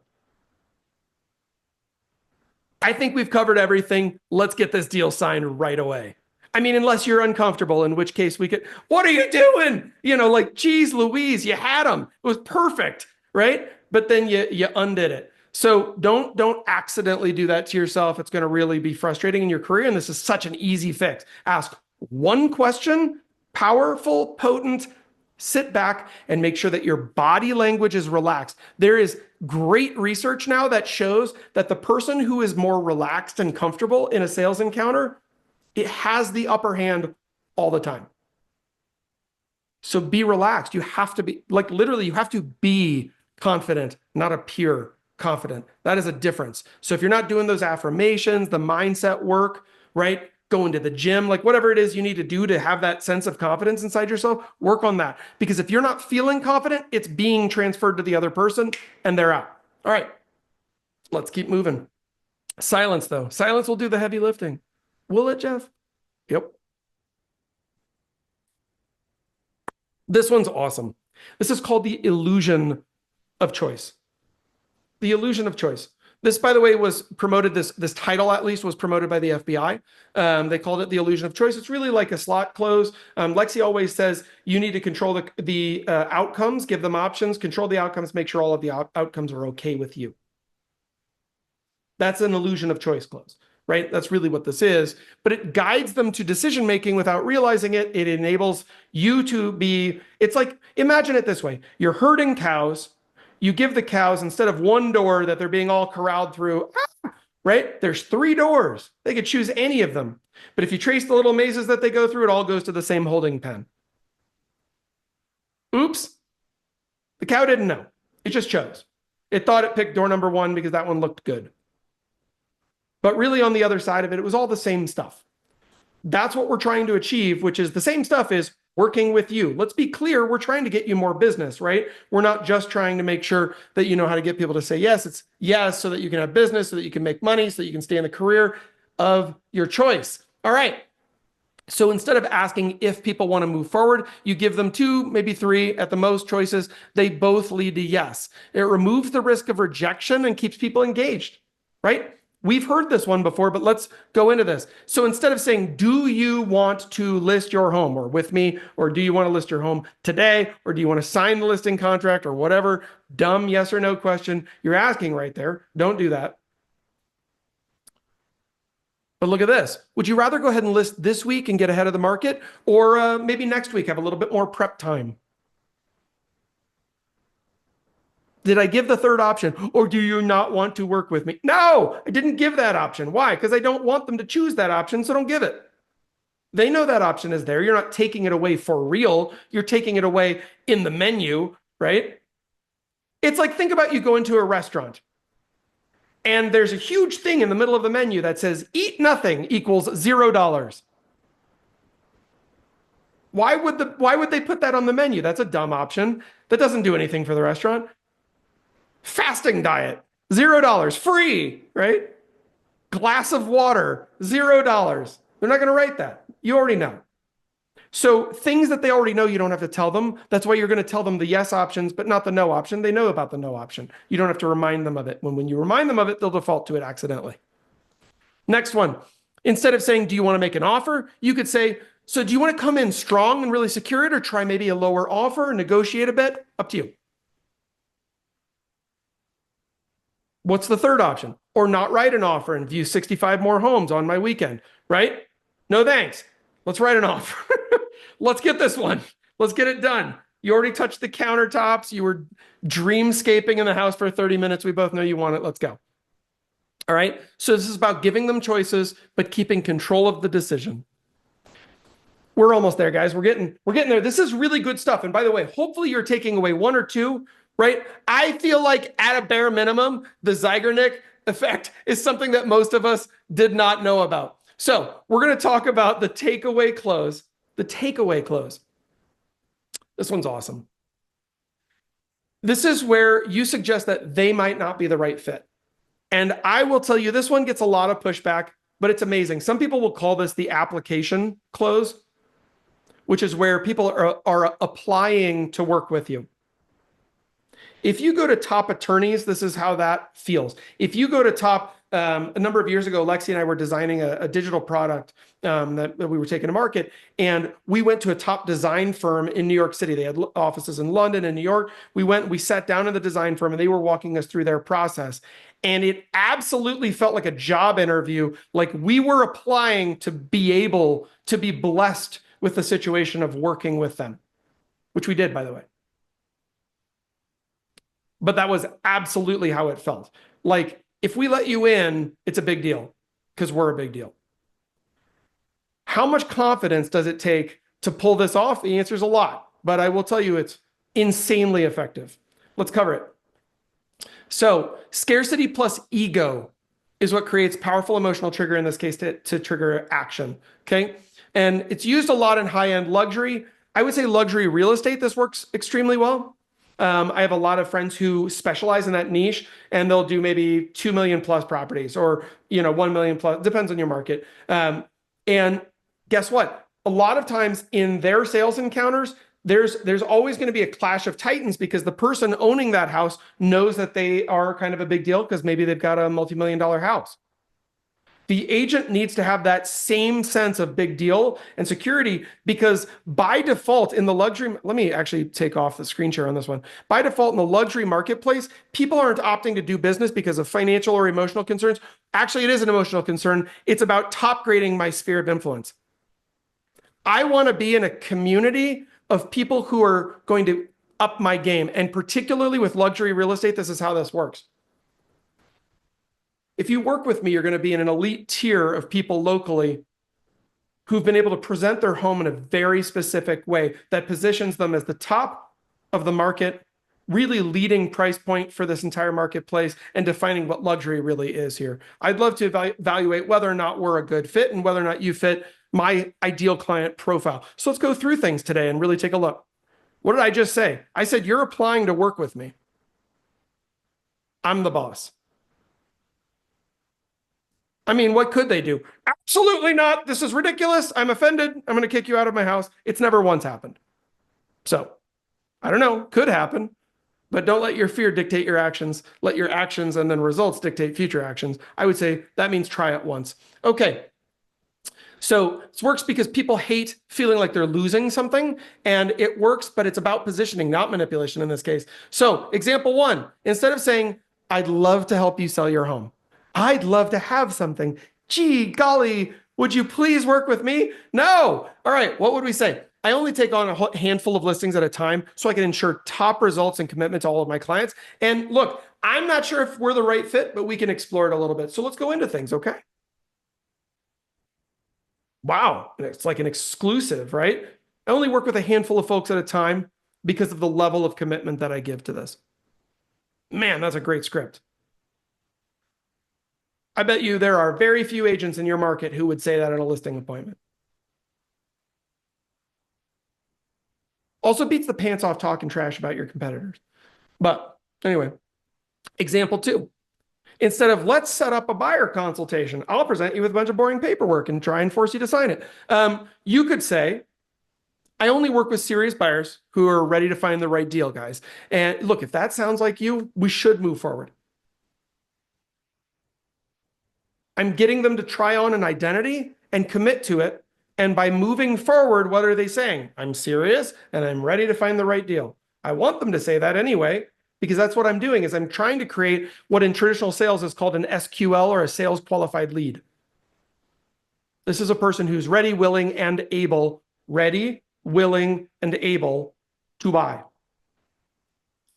I think we've covered everything. Let's get this deal signed right away. I mean, unless you're uncomfortable, in which case we could, what are you doing? Like, geez, Louise, you had them. It was perfect, right? But then you undid it. So don't accidentally do that to yourself. It's going to really be frustrating in your career. And this is such an easy fix. Ask one question, powerful, potent, sit back and make sure that your body language is relaxed. There is great research now that shows that the person who is more relaxed and comfortable in a sales encounter, it has the upper hand all the time. So be relaxed. You have to be, like, literally, you have to be confident, not appear confident. That is a difference. So if you're not doing those affirmations, the mindset work, right? Going to the gym, like whatever it is you need to do to have that sense of confidence inside yourself, work on that. Because if you're not feeling confident, it's being transferred to the other person and they're out. All right, let's keep moving. Silence, though. Silence will do the heavy lifting. Will it, Jeff? Yep. This one's awesome. This is called the illusion of choice. The illusion of choice. This, by the way, was promoted, this title at least was promoted by the FBI. They called it the illusion of choice. It's really like a slot close. Lexi always says you need to control the outcomes, give them options, control the outcomes, make sure all of the outcomes are okay with you. That's an illusion of choice close, right? That's really what this is, but it guides them to decision-making without realizing it. It enables you to be, it's like, imagine it this way. You're herding cows. You give the cows, instead of one door that they're being all corralled through, right? There's 3 doors. They could choose any of them. But if you trace the little mazes that they go through, it all goes to the same holding pen. Oops. The cow didn't know. It just chose. It thought it picked door number 1 because that one looked good. But really on the other side of it, it was all the same stuff. That's what we're trying to achieve, which is the same stuff is working with you. Let's be clear, we're trying to get you more business, right? We're not just trying to make sure that you know how to get people to say yes. It's yes so that you can have business, so that you can make money, so that you can stay in the career of your choice. All right. So instead of asking if people want to move forward, you give them 2, maybe 3 at the most choices. They both lead to yes. It removes the risk of rejection and keeps people engaged, right? We've heard this one before, but let's go into this. So instead of saying, do you want to list your home or with me, or do you want to list your home today, or do you want to sign the listing contract or whatever dumb yes or no question you're asking right there, don't do that. But look at this. Would you rather go ahead and list this week and get ahead of the market, or maybe next week have a little bit more prep time? Did I give the third option? Or do you not want to work with me? No, I didn't give that option. Why? Because I don't want them to choose that option, so don't give it. They know that option is there. You're not taking it away for real. You're taking it away in the menu, right? It's like, think about you go into a restaurant and there's a huge thing in the middle of the menu that says eat nothing equals $0. Why would they put that on the menu? That's a dumb option. That doesn't do anything for the restaurant. Fasting diet, $0, free, right? Glass of water, $0. They're not going to write that. You already know. So things that they already know, you don't have to tell them. That's why you're going to tell them the yes options, but not the no option. They know about the no option. You don't have to remind them of it. When you remind them of it, they'll default to it accidentally. Next one. Instead of saying, do you want to make an offer? You could say, so do you want to come in strong and really secure it, or try maybe a lower offer and negotiate a bit? Up to you. What's the third option? Or not write an offer and view 65 more homes on my weekend, right? No thanks. Let's write an offer. Let's get this one. Let's get it done. You already touched the countertops. You were dreamscaping in the house for 30 minutes. We both know you want it. Let's go. All right. So this is about giving them choices, but keeping control of the decision. We're almost there, guys. We're getting there. This is really good stuff. And by the way, hopefully you're taking away 1 or 2. Right? I feel like at a bare minimum, the Zeigarnik effect is something that most of us did not know about. So we're going to talk about the takeaway close. The takeaway close. This one's awesome. This is where you suggest that they might not be the right fit. And I will tell you, this one gets a lot of pushback, but it's amazing. Some people will call this the application close, which is where people are applying to work with you. If you go to top attorneys, this is how that feels. If you go to top, a number of years ago, Lexi and I were designing a digital product that we were taking to market. And we went to a top design firm in New York City. They had offices in London and New York. We sat down in the design firm and they were walking us through their process. And it absolutely felt like a job interview, like we were applying to be able to be blessed with the situation of working with them, which we did, by the way. But that was absolutely how it felt. Like, if we let you in, it's a big deal because we're a big deal. How much confidence does it take to pull this off? The answer is a lot, but I will tell you it's insanely effective. Let's cover it. So scarcity plus ego is what creates powerful emotional trigger, in this case, to trigger action, okay? And it's used a lot in high-end luxury. I would say luxury real estate, this works extremely well. I have a lot of friends who specialize in that niche, and they'll do maybe 2 million plus properties, or 1 million plus, depends on your market. And guess what? A lot of times in their sales encounters, there's always going to be a clash of titans because the person owning that house knows that they are kind of a big deal because maybe they've got a multi-million-dollar house. The agent needs to have that same sense of big deal and security because by default in the luxury, let me actually take off the screen share on this one. By default in the luxury marketplace, people aren't opting to do business because of financial or emotional concerns. Actually, it is an emotional concern. It's about top grading my sphere of influence. I want to be in a community of people who are going to up my game. And particularly with luxury real estate, this is how this works. If you work with me, you're going to be in an elite tier of people locally who've been able to present their home in a very specific way that positions them as the top of the market, really leading price point for this entire marketplace and defining what luxury really is here. I'd love to evaluate whether or not we're a good fit and whether or not you fit my ideal client profile. So let's go through things today and really take a look. What did I just say? I said, you're applying to work with me. I'm the boss. I mean, what could they do? Absolutely not. This is ridiculous. I'm offended. I'm going to kick you out of my house. It's never once happened. So I don't know, could happen, but don't let your fear dictate your actions. Let your actions and then results dictate future actions. I would say that means try it once. Okay. So this works because people hate feeling like they're losing something, and it works, but it's about positioning, not manipulation in this case. So example one, instead of saying, I'd love to help you sell your home, I'd love to have something. Gee, golly, would you please work with me? No. All right, what would we say? I only take on a handful of listings at a time so I can ensure top results and commitment to all of my clients. And look, I'm not sure if we're the right fit, but we can explore it a little bit. So let's go into things, okay? Wow, it's like an exclusive, right? I only work with a handful of folks at a time because of the level of commitment that I give to this. Man, that's a great script. I bet you there are very few agents in your market who would say that at a listing appointment. Also beats the pants off talking trash about your competitors. But anyway, example two. Instead of let's set up a buyer consultation, I'll present you with a bunch of boring paperwork and try and force you to sign it. You could say, I only work with serious buyers who are ready to find the right deal, guys. And look, if that sounds like you, we should move forward. I'm getting them to try on an identity and commit to it. And by moving forward, what are they saying? I'm serious and I'm ready to find the right deal. I want them to say that anyway, because that's what I'm doing is I'm trying to create what in traditional sales is called an SQL or a sales qualified lead. This is a person who's ready, willing, and able, ready, willing, and able to buy.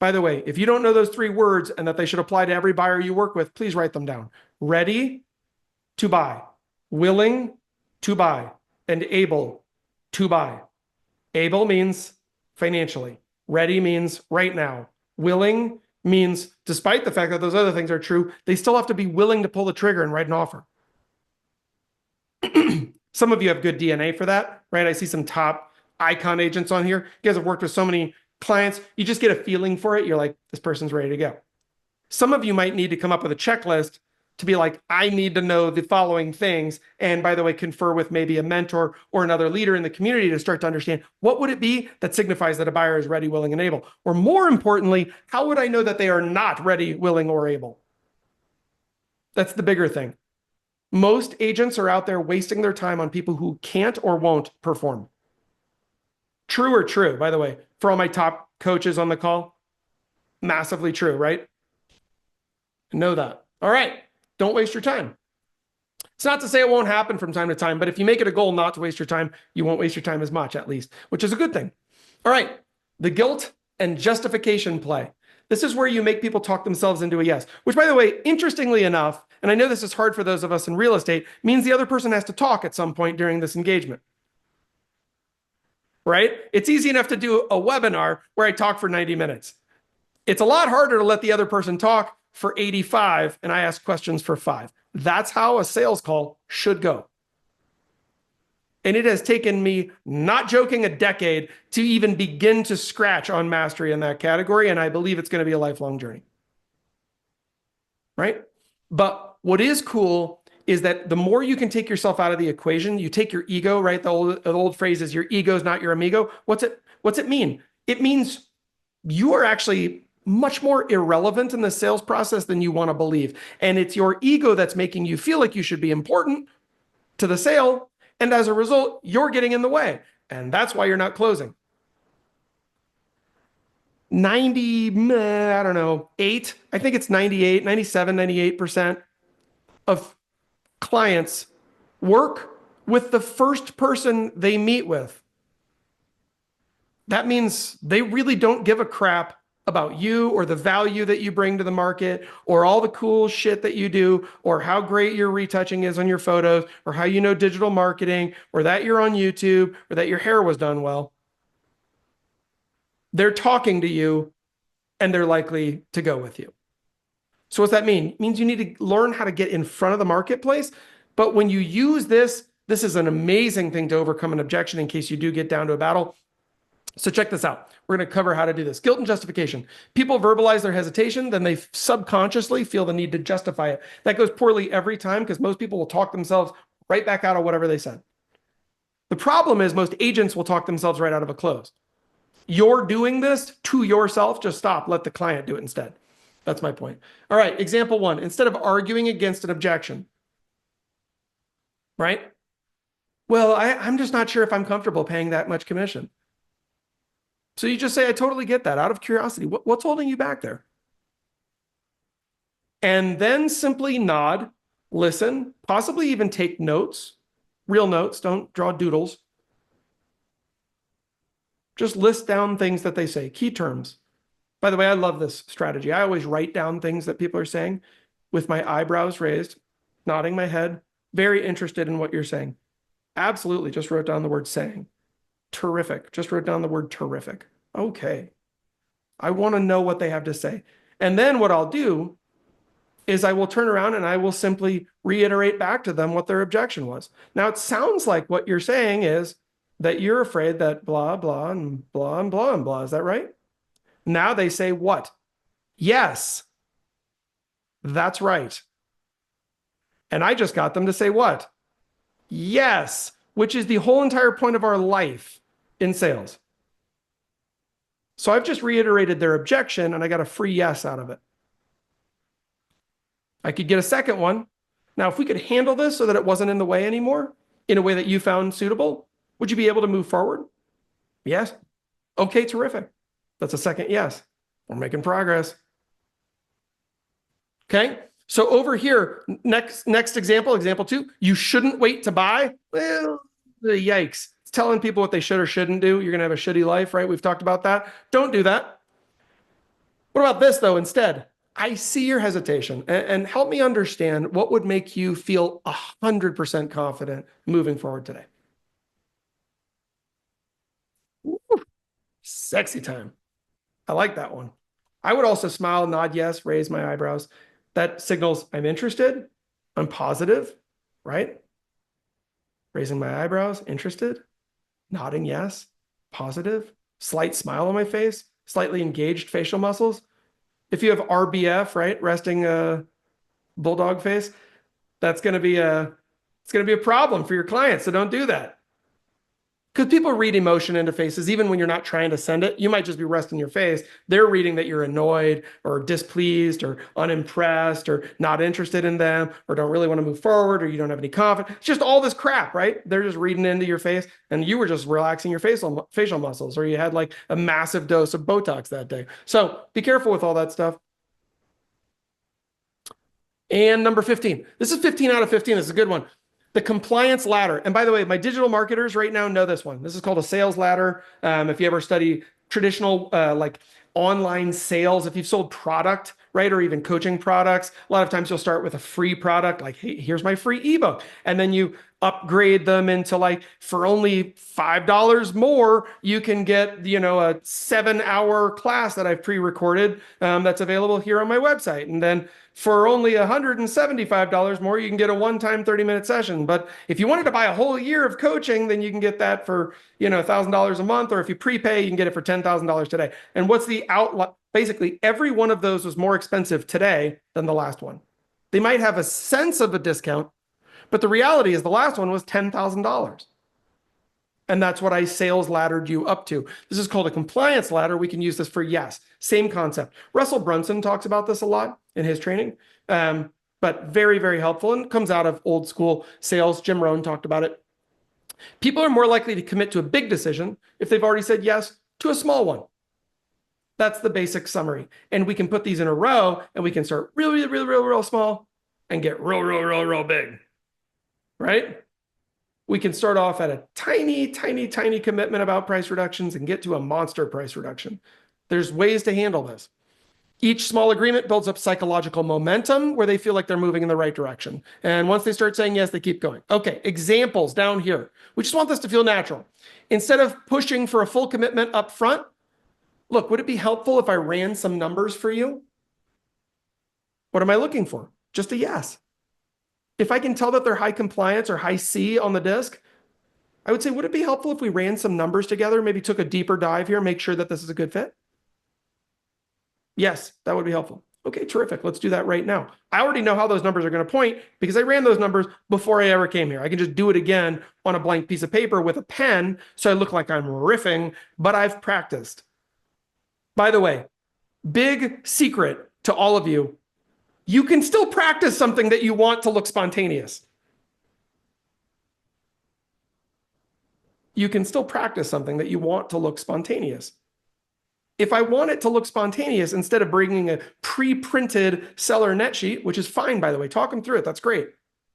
By the way, if you don't know those three words and that they should apply to every buyer you work with, please write them down. Ready to buy, willing to buy, and able to buy. Able means financially. Ready means right now. Willing means, despite the fact that those other things are true, they still have to be willing to pull the trigger and write an offer. Some of you have good DNA for that, right? I see some top icon agents on here. You guys have worked with so many clients. You just get a feeling for it. You're like, this person's ready to go. Some of you might need to come up with a checklist to be like, I need to know the following things. And by the way, confer with maybe a mentor or another leader in the community to start to understand what would it be that signifies that a buyer is ready, willing, and able? Or more importantly, how would I know that they are not ready, willing, or able? That's the bigger thing. Most agents are out there wasting their time on people who can't or won't perform. True or true, by the way, for all my top coaches on the call? Massively true, right? Know that. All right. Don't waste your time. It's not to say it won't happen from time to time, but if you make it a goal not to waste your time, you won't waste your time as much, at least, which is a good thing. All right. The guilt and justification play. This is where you make people talk themselves into a yes, which, by the way, interestingly enough, and I know this is hard for those of us in real estate, means the other person has to talk at some point during this engagement. Right? It's easy enough to do a webinar where I talk for 90 minutes. It's a lot harder to let the other person talk for 85 and I ask questions for 5. That's how a sales call should go. And it has taken me, not joking, a decade to even begin to scratch on mastery in that category. And I believe it's going to be a lifelong journey. Right? But what is cool is that the more you can take yourself out of the equation, you take your ego, right? The old phrase is your ego is not your amigo. What's it mean? It means you are actually much more irrelevant in the sales process than you want to believe. And it's your ego that's making you feel like you should be important to the sale. And as a result, you're getting in the way. And that's why you're not closing. 90, I don't know, 8, I think it's 98, 97, 98% of clients work with the first person they meet with. That means they really don't give a crap about you or the value that you bring to the market or all the cool shit that you do or how great your retouching is on your photos or how you know digital marketing or that you're on YouTube or that your hair was done well. They're talking to you and they're likely to go with you. So what's that mean? It means you need to learn how to get in front of the marketplace. But when you use this is an amazing thing to overcome an objection in case you do get down to a battle. So check this out. We're going to cover how to do this. Guilt and justification. People verbalize their hesitation, then they subconsciously feel the need to justify it. That goes poorly every time because most people will talk themselves right back out of whatever they said. The problem is most agents will talk themselves right out of a close. You're doing this to yourself. Just stop. Let the client do it instead. That's my point. All right. Example 1. Instead of arguing against an objection, right? Well, I'm just not sure if I'm comfortable paying that much commission. So you just say, I totally get that out of curiosity. What's holding you back there? And then simply nod, listen, possibly even take notes, real notes, don't draw doodles. Just list down things that they say, key terms. By the way, I love this strategy. I always write down things that people are saying with my eyebrows raised, nodding my head, very interested in what you're saying. Absolutely, just wrote down the word saying. Terrific. Just wrote down the word terrific. Okay. I want to know what they have to say. And then what I'll do is I will turn around and I will simply reiterate back to them what their objection was. Now, it sounds like what you're saying is that you're afraid that blah, blah, and blah, and blah, and blah. Is that right? Now they say what? Yes. That's right. And I just got them to say what? Yes, which is the whole entire point of our life in sales. So I've just reiterated their objection and I got a free yes out of it. I could get a second one. Now, if we could handle this so that it wasn't in the way anymore, in a way that you found suitable, would you be able to move forward? Yes. Okay, terrific. That's a second yes. We're making progress. Okay. So over here, next example, example 2, you shouldn't wait to buy. Well, yikes. It's telling people what they should or shouldn't do. You're going to have a shitty life, right? We've talked about that. Don't do that. What about this though? Instead, I see your hesitation and help me understand what would make you feel 100% confident moving forward today. Ooh, sexy time. I like that one. I would also smile, nod yes, raise my eyebrows. That signals I'm interested, I'm positive, right? Raising my eyebrows, interested, nodding yes, positive, slight smile on my face, slightly engaged facial muscles. If you have RBF, right, resting bulldog face, that's going to be a problem for your clients. So don't do that. Because people read emotion into faces, even when you're not trying to send it. You might just be resting your face. They're reading that you're annoyed or displeased or unimpressed or not interested in them or don't really want to move forward or you don't have any confidence. It's just all this crap, right? They're just reading into your face and you were just relaxing your facial muscles or you had like a massive dose of Botox that day. So be careful with all that stuff. And number 15. This is 15 out of 15. This is a good one. The compliance ladder. And by the way, my digital marketers right now know this one. This is called a sales ladder. If you ever study traditional like online sales, if you've sold product, right, or even coaching products, a lot of times you'll start with a free product, like, hey, here's my free ebook. And then you upgrade them into like, for only $5 more, you can get, you know, a 7-hour class that I've pre-recorded that's available here on my website. And then for only $175 more, you can get a one-time 30-minute session. But if you wanted to buy a whole year of coaching, then you can get that for, you know, $1,000 a month. Or if you prepay, you can get it for $10,000 today. And what's the outlet? Basically, every one of those was more expensive today than the last one. They might have a sense of a discount, But the reality is the last one was $10,000. And that's what I sales laddered you up to. This is called a compliance ladder. We can use this for yes, same concept. Russell Brunson talks about this a lot in his training, but very, very helpful and comes out of old school sales. Jim Rohn talked about it. People are more likely to commit to a big decision if they've already said yes to a small one. That's the basic summary. And we can put these in a row and we can start real small and get real big, right? We can start off at a tiny commitment about price reductions and get to a monster price reduction. There's ways to handle this. Each small agreement builds up psychological momentum where they feel like they're moving in the right direction. And once they start saying yes, they keep going. Okay, examples down here. We just want this to feel natural. Instead of pushing for a full commitment up front, look, would it be helpful if I ran some numbers for you? What am I looking for? Just a yes. If I can tell that they're high compliance or high C on the disc, I would say, would it be helpful if we ran some numbers together, maybe took a deeper dive here, make sure that this is a good fit? Yes, that would be helpful. Okay, terrific. Let's do that right now. I already know how those numbers are going to point because I ran those numbers before I ever came here. I can just do it again on a blank piece of paper with a pen so I look like I'm riffing, but I've practiced. By the way, big secret to all of you, you can still practice something that you want to look spontaneous. You can still practice something that you want to look spontaneous. If I want it to look spontaneous, instead of bringing a pre-printed seller net sheet, which is fine, by the way, talk them through it. That's great.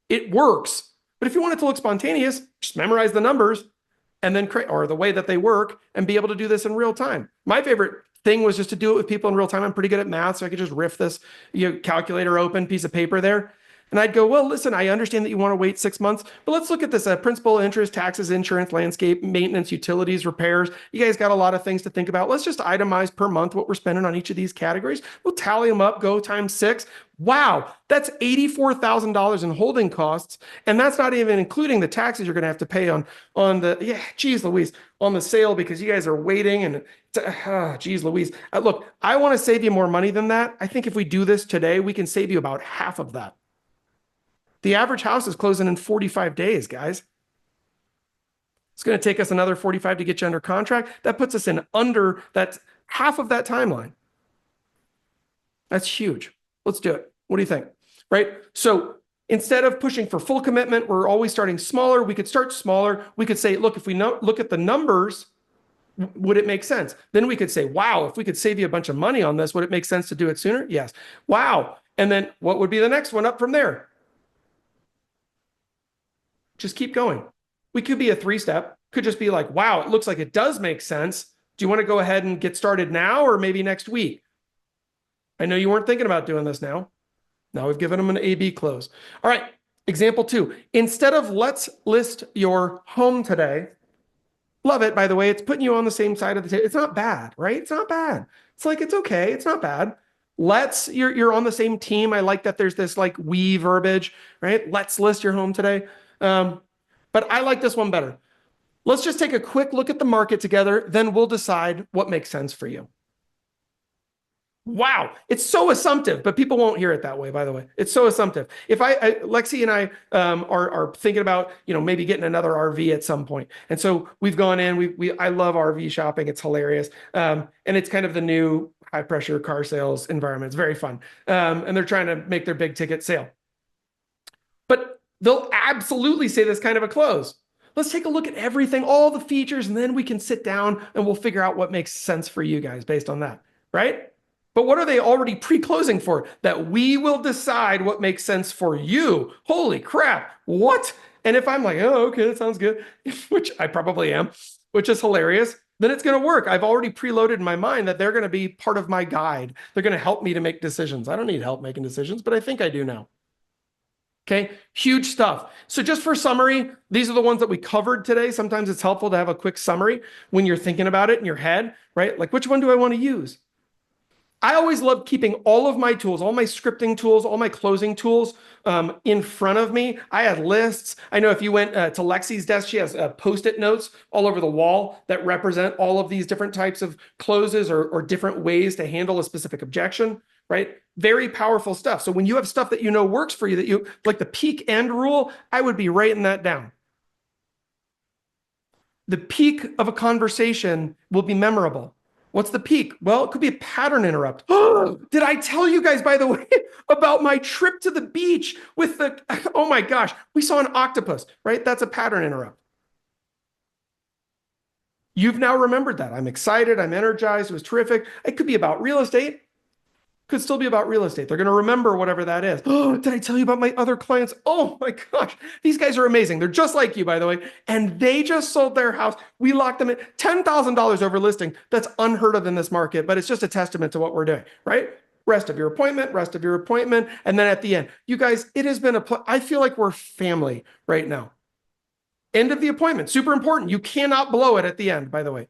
It works. But if you want it to look spontaneous, just memorize the numbers and then create, or the way that they work, and be able to do this in real time. My favorite thing was just to do it with people in real time. I'm pretty good at math, so I could just riff this, calculator open, piece of paper there. And I'd go, well, listen, I understand that you want to wait 6 months, but let's look at this principal, interest, taxes, insurance, landscape, maintenance, utilities, repairs. You guys got a lot of things to think about. Let's just itemize per month what we're spending on each of these categories. We'll tally them up, go times 6. Wow, that's $84,000 in holding costs. And that's not even including the taxes you're going to have to pay on the, geez Louise, on the sale because you guys are waiting and geez Louise. Look, I want to save you more money than that. I think if we do this today, we can save you about half of that. The average house is closing in 45 days, guys. It's going to take us another 45 to get you under contract. That puts us in under that half of that timeline. That's huge. Let's do it. What do you think? Right? So instead of pushing for full commitment, we're always starting smaller. We could start smaller. We could say, look, if we look at the numbers, would it make sense? Then we could say, wow, if we could save you a bunch of money on this, would it make sense to do it sooner? Yes. Wow. And then what would be the next one up from there? Just keep going. We could be a 3-step. Could just be like, wow, it looks like it does make sense. Do you want to go ahead and get started now or maybe next week? I know you weren't thinking about doing this now. Now we've given them an A/B close. All right, example 2. Instead of let's list your home today, love it, by the way, it's putting you on the same side of the table. It's not bad, right? It's not bad. It's like, it's okay. It's not bad. You're on the same team. I like that there's this like we verbiage, right? Let's list your home today. But I like this one better. Let's just take a quick look at the market together. Then we'll decide what makes sense for you. Wow. It's so assumptive, but people won't hear it that way, by the way. It's so assumptive. If Lexi and I are thinking about, maybe getting another RV at some point. And so we've gone in, I love RV shopping. It's hilarious. And it's kind of the new high pressure car sales environment. It's very fun. And they're trying to make their big ticket sale. But they'll absolutely say this kind of a close. Let's take a look at everything, all the features, and then we can sit down and we'll figure out what makes sense for you guys based on that, right? But what are they already pre-closing for? That we will decide what makes sense for you. Holy crap, what? And if I'm like, oh, okay, that sounds good, which I probably am, which is hilarious, then it's going to work. I've already preloaded in my mind that they're going to be part of my guide. They're going to help me to make decisions. I don't need help making decisions, but I think I do now. Okay, huge stuff. So just for summary, these are the ones that we covered today. Sometimes it's helpful to have a quick summary when you're thinking about it in your head, right? Like, which one do I want to use? I always love keeping all of my tools, all my scripting tools, all my closing tools in front of me. I had lists. I know if you went to Lexi's desk, she has Post-it notes all over the wall that represent all of these different types of closes or different ways to handle a specific objection. right? Very powerful stuff. So when you have stuff that you know works for you, that you like the peak end rule, I would be writing that down. The peak of a conversation will be memorable. What's the peak? Well, it could be a pattern interrupt. Did I tell you guys, by the way, about my trip to the beach with the, oh my gosh, we saw an octopus, right? That's a pattern interrupt. You've now remembered that. I'm excited. I'm energized. It was terrific. It could be about real estate. Could still be about real estate. They're going to remember whatever that is. Oh, did I tell you about my other clients? Oh my gosh, these guys are amazing. They're just like you, by the way. And they just sold their house. We locked them in $10,000 over listing. That's unheard of in this market, but it's just a testament to what we're doing, right? Rest of your appointment, rest of your appointment. And then at the end, you guys, it has been I feel like we're family right now. End of the appointment, super important. You cannot blow it at the end, by the way.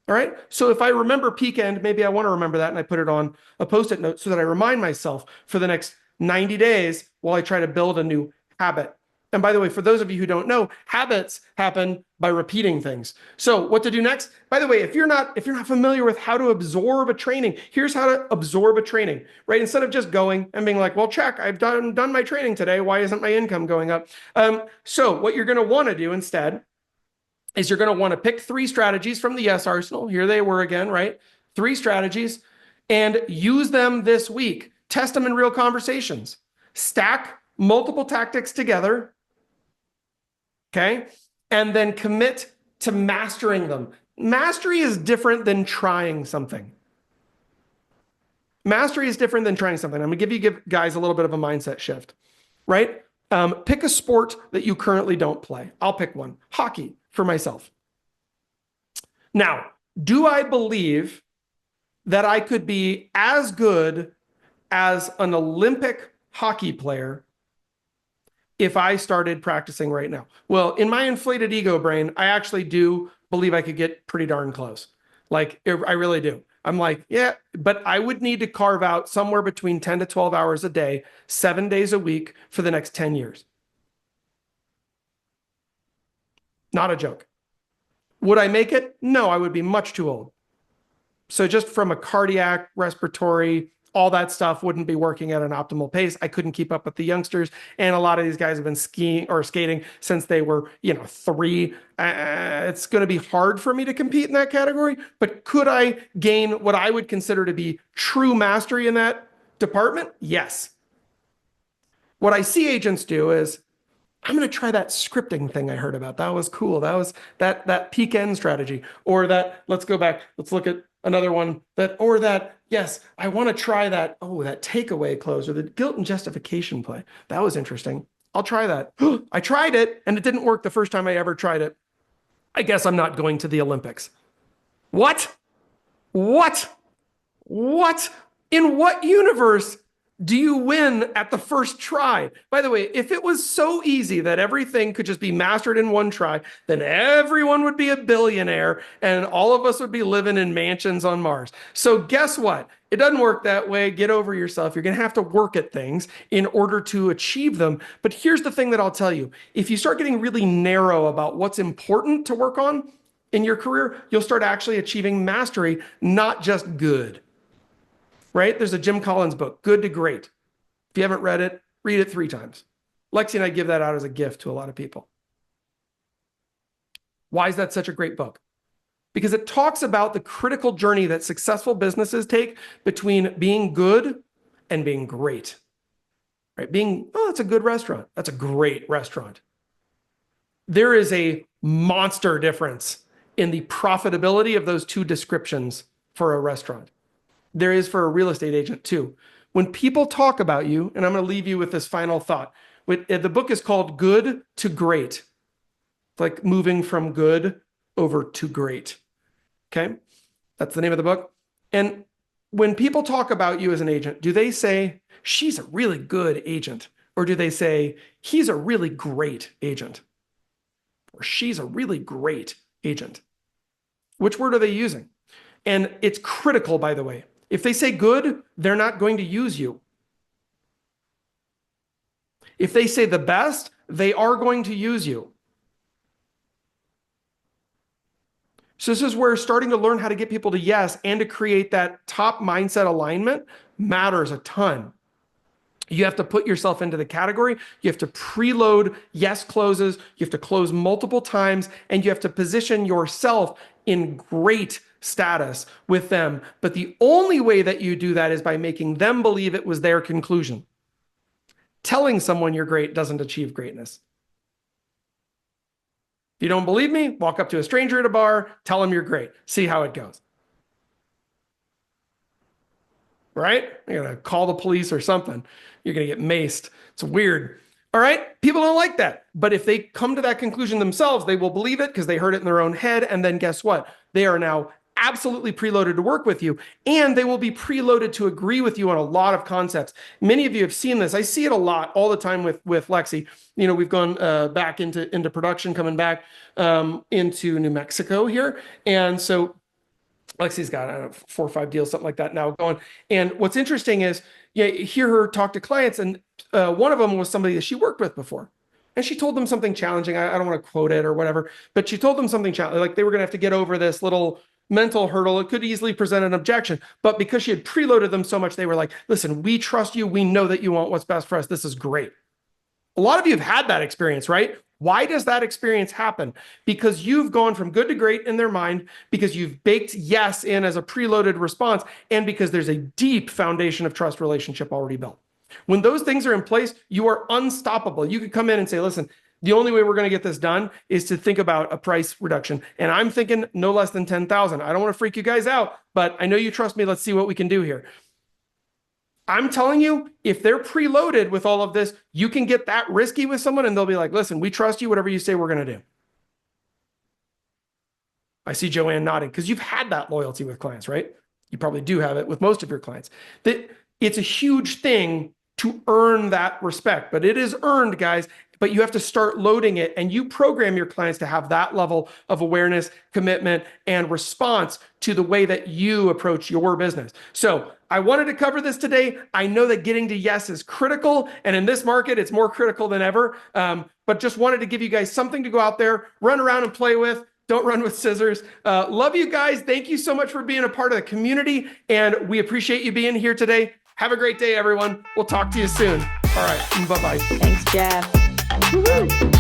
All right. So if I remember peak end, maybe I want to remember that and I put it on a post-it note so that I remind myself for the next 90 days while I try to build a new habit. And by the way, for those of you who don't know, habits happen by repeating things. So what to do next? By the way, if you're not familiar with how to absorb a training, here's how to absorb a training, right? Instead of just going and being like, well, check, I've done my training today. Why isn't my income going up? So what you're going to want to do instead is you're going to want to pick 3 strategies from the Yes Arsenal. Here they were again, right? 3 strategies and use them this week. Test them in real conversations. Stack multiple tactics together. Okay. And then commit to mastering them. Mastery is different than trying something. Mastery is different than trying something. I'm going to give you guys a little bit of a mindset shift, right? Pick a sport that you currently don't play. I'll pick one. Hockey. For myself. Now, do I believe that I could be as good as an Olympic hockey player if I started practicing right now? Well, in my inflated ego brain, I actually do believe I could get pretty darn close. Like, I really do. I'm like, yeah, but I would need to carve out somewhere between 10 to 12 hours a day, 7 days a week for the next 10 years. Not a joke. Would I make it? No, I would be much too old. So just from a cardiac, respiratory, all that stuff wouldn't be working at an optimal pace. I couldn't keep up with the youngsters. And a lot of these guys have been skiing or skating since they were, 3. It's going to be hard for me to compete in that category. But could I gain what I would consider to be true mastery in that department? Yes. What I see agents do is, I'm going to try that scripting thing I heard about. That was cool. That was that peak end strategy, or that, let's go back. Let's look at another one yes, I want to try that. Oh, that takeaway close or the guilt and justification play. That was interesting. I'll try that. I tried it and it didn't work the first time I ever tried it. I guess I'm not going to the Olympics. What? In what universe do you win at the first try? By the way, if it was so easy that everything could just be mastered in one try, then everyone would be a billionaire and all of us would be living in mansions on Mars. So guess what? It doesn't work that way. Get over yourself. You're going to have to work at things in order to achieve them. But here's the thing that I'll tell you. If you start getting really narrow about what's important to work on in your career, you'll start actually achieving mastery, not just good. Right? There's a Jim Collins book, Good to Great. If you haven't read it, read it 3 times. Lexi and I give that out as a gift to a lot of people. Why is that such a great book? Because it talks about the critical journey that successful businesses take between being good and being great. Right? That's a good restaurant. That's a great restaurant. There is a monster difference in the profitability of those 2 descriptions for a restaurant. There is for a real estate agent too. When people talk about you, and I'm going to leave you with this final thought. The book is called Good to Great. It's like moving from good over to great. Okay? That's the name of the book. And when people talk about you as an agent, do they say, she's a really good agent? Or do they say, he's a really great agent? Or she's a really great agent? Which word are they using? And it's critical, by the way. If they say good, they're not going to use you. If they say the best, they are going to use you. So this is where starting to learn how to get people to yes and to create that top mindset alignment matters a ton. You have to put yourself into the category. You have to preload yes closes. You have to close multiple times, and you have to position yourself in great status with them. But the only way that you do that is by making them believe it was their conclusion. Telling someone you're great doesn't achieve greatness. If you don't believe me, walk up to a stranger at a bar, tell them you're great. See how it goes. Right? You're going to call the police or something. You're going to get maced. It's weird. All right? People don't like that. But if they come to that conclusion themselves, they will believe it because they heard it in their own head. And then guess what? They are now absolutely preloaded to work with you. And they will be preloaded to agree with you on a lot of concepts. Many of you have seen this. I see it a lot all the time with Lexi. You know, we've gone back into production, coming back into New Mexico here. And so Lexi's got, I don't know, 4 or 5 deals, something like that now going. And what's interesting is you hear her talk to clients, and one of them was somebody that she worked with before. And she told them something challenging. I don't want to quote it or whatever, but she told them something challenging, like they were going to have to get over this little mental hurdle. It could easily present an objection, but because she had preloaded them so much, they were like, listen, we trust you. We know that you want what's best for us. This is great. A lot of you have had that experience, right? Why does that experience happen? Because you've gone from good to great in their mind, because you've baked yes in as a preloaded response, and because there's a deep foundation of trust relationship already built. When those things are in place, you are unstoppable. You could come in and say, listen, the only way we're going to get this done is to think about a price reduction. And I'm thinking no less than 10,000. I don't want to freak you guys out, but I know you trust me. Let's see what we can do here. I'm telling you, if they're preloaded with all of this, you can get that risky with someone and they'll be like, listen, we trust you. Whatever you say, we're going to do. I see Joanne nodding because you've had that loyalty with clients, right? You probably do have it with most of your clients. That it's a huge thing to earn that respect, but it is earned, guys. But you have to start loading it, and you program your clients to have that level of awareness, commitment, and response to the way that you approach your business. So I wanted to cover this today. I know that getting to yes is critical, and in this market, it's more critical than ever. But just wanted to give you guys something to go out there, run around and play with. Don't run with scissors. Love you guys. Thank you so much for being a part of the community, and we appreciate you being here today. Have a great day, everyone. We'll talk to you soon. All right. Bye-bye. Thanks, Jeff. Woo-hoo.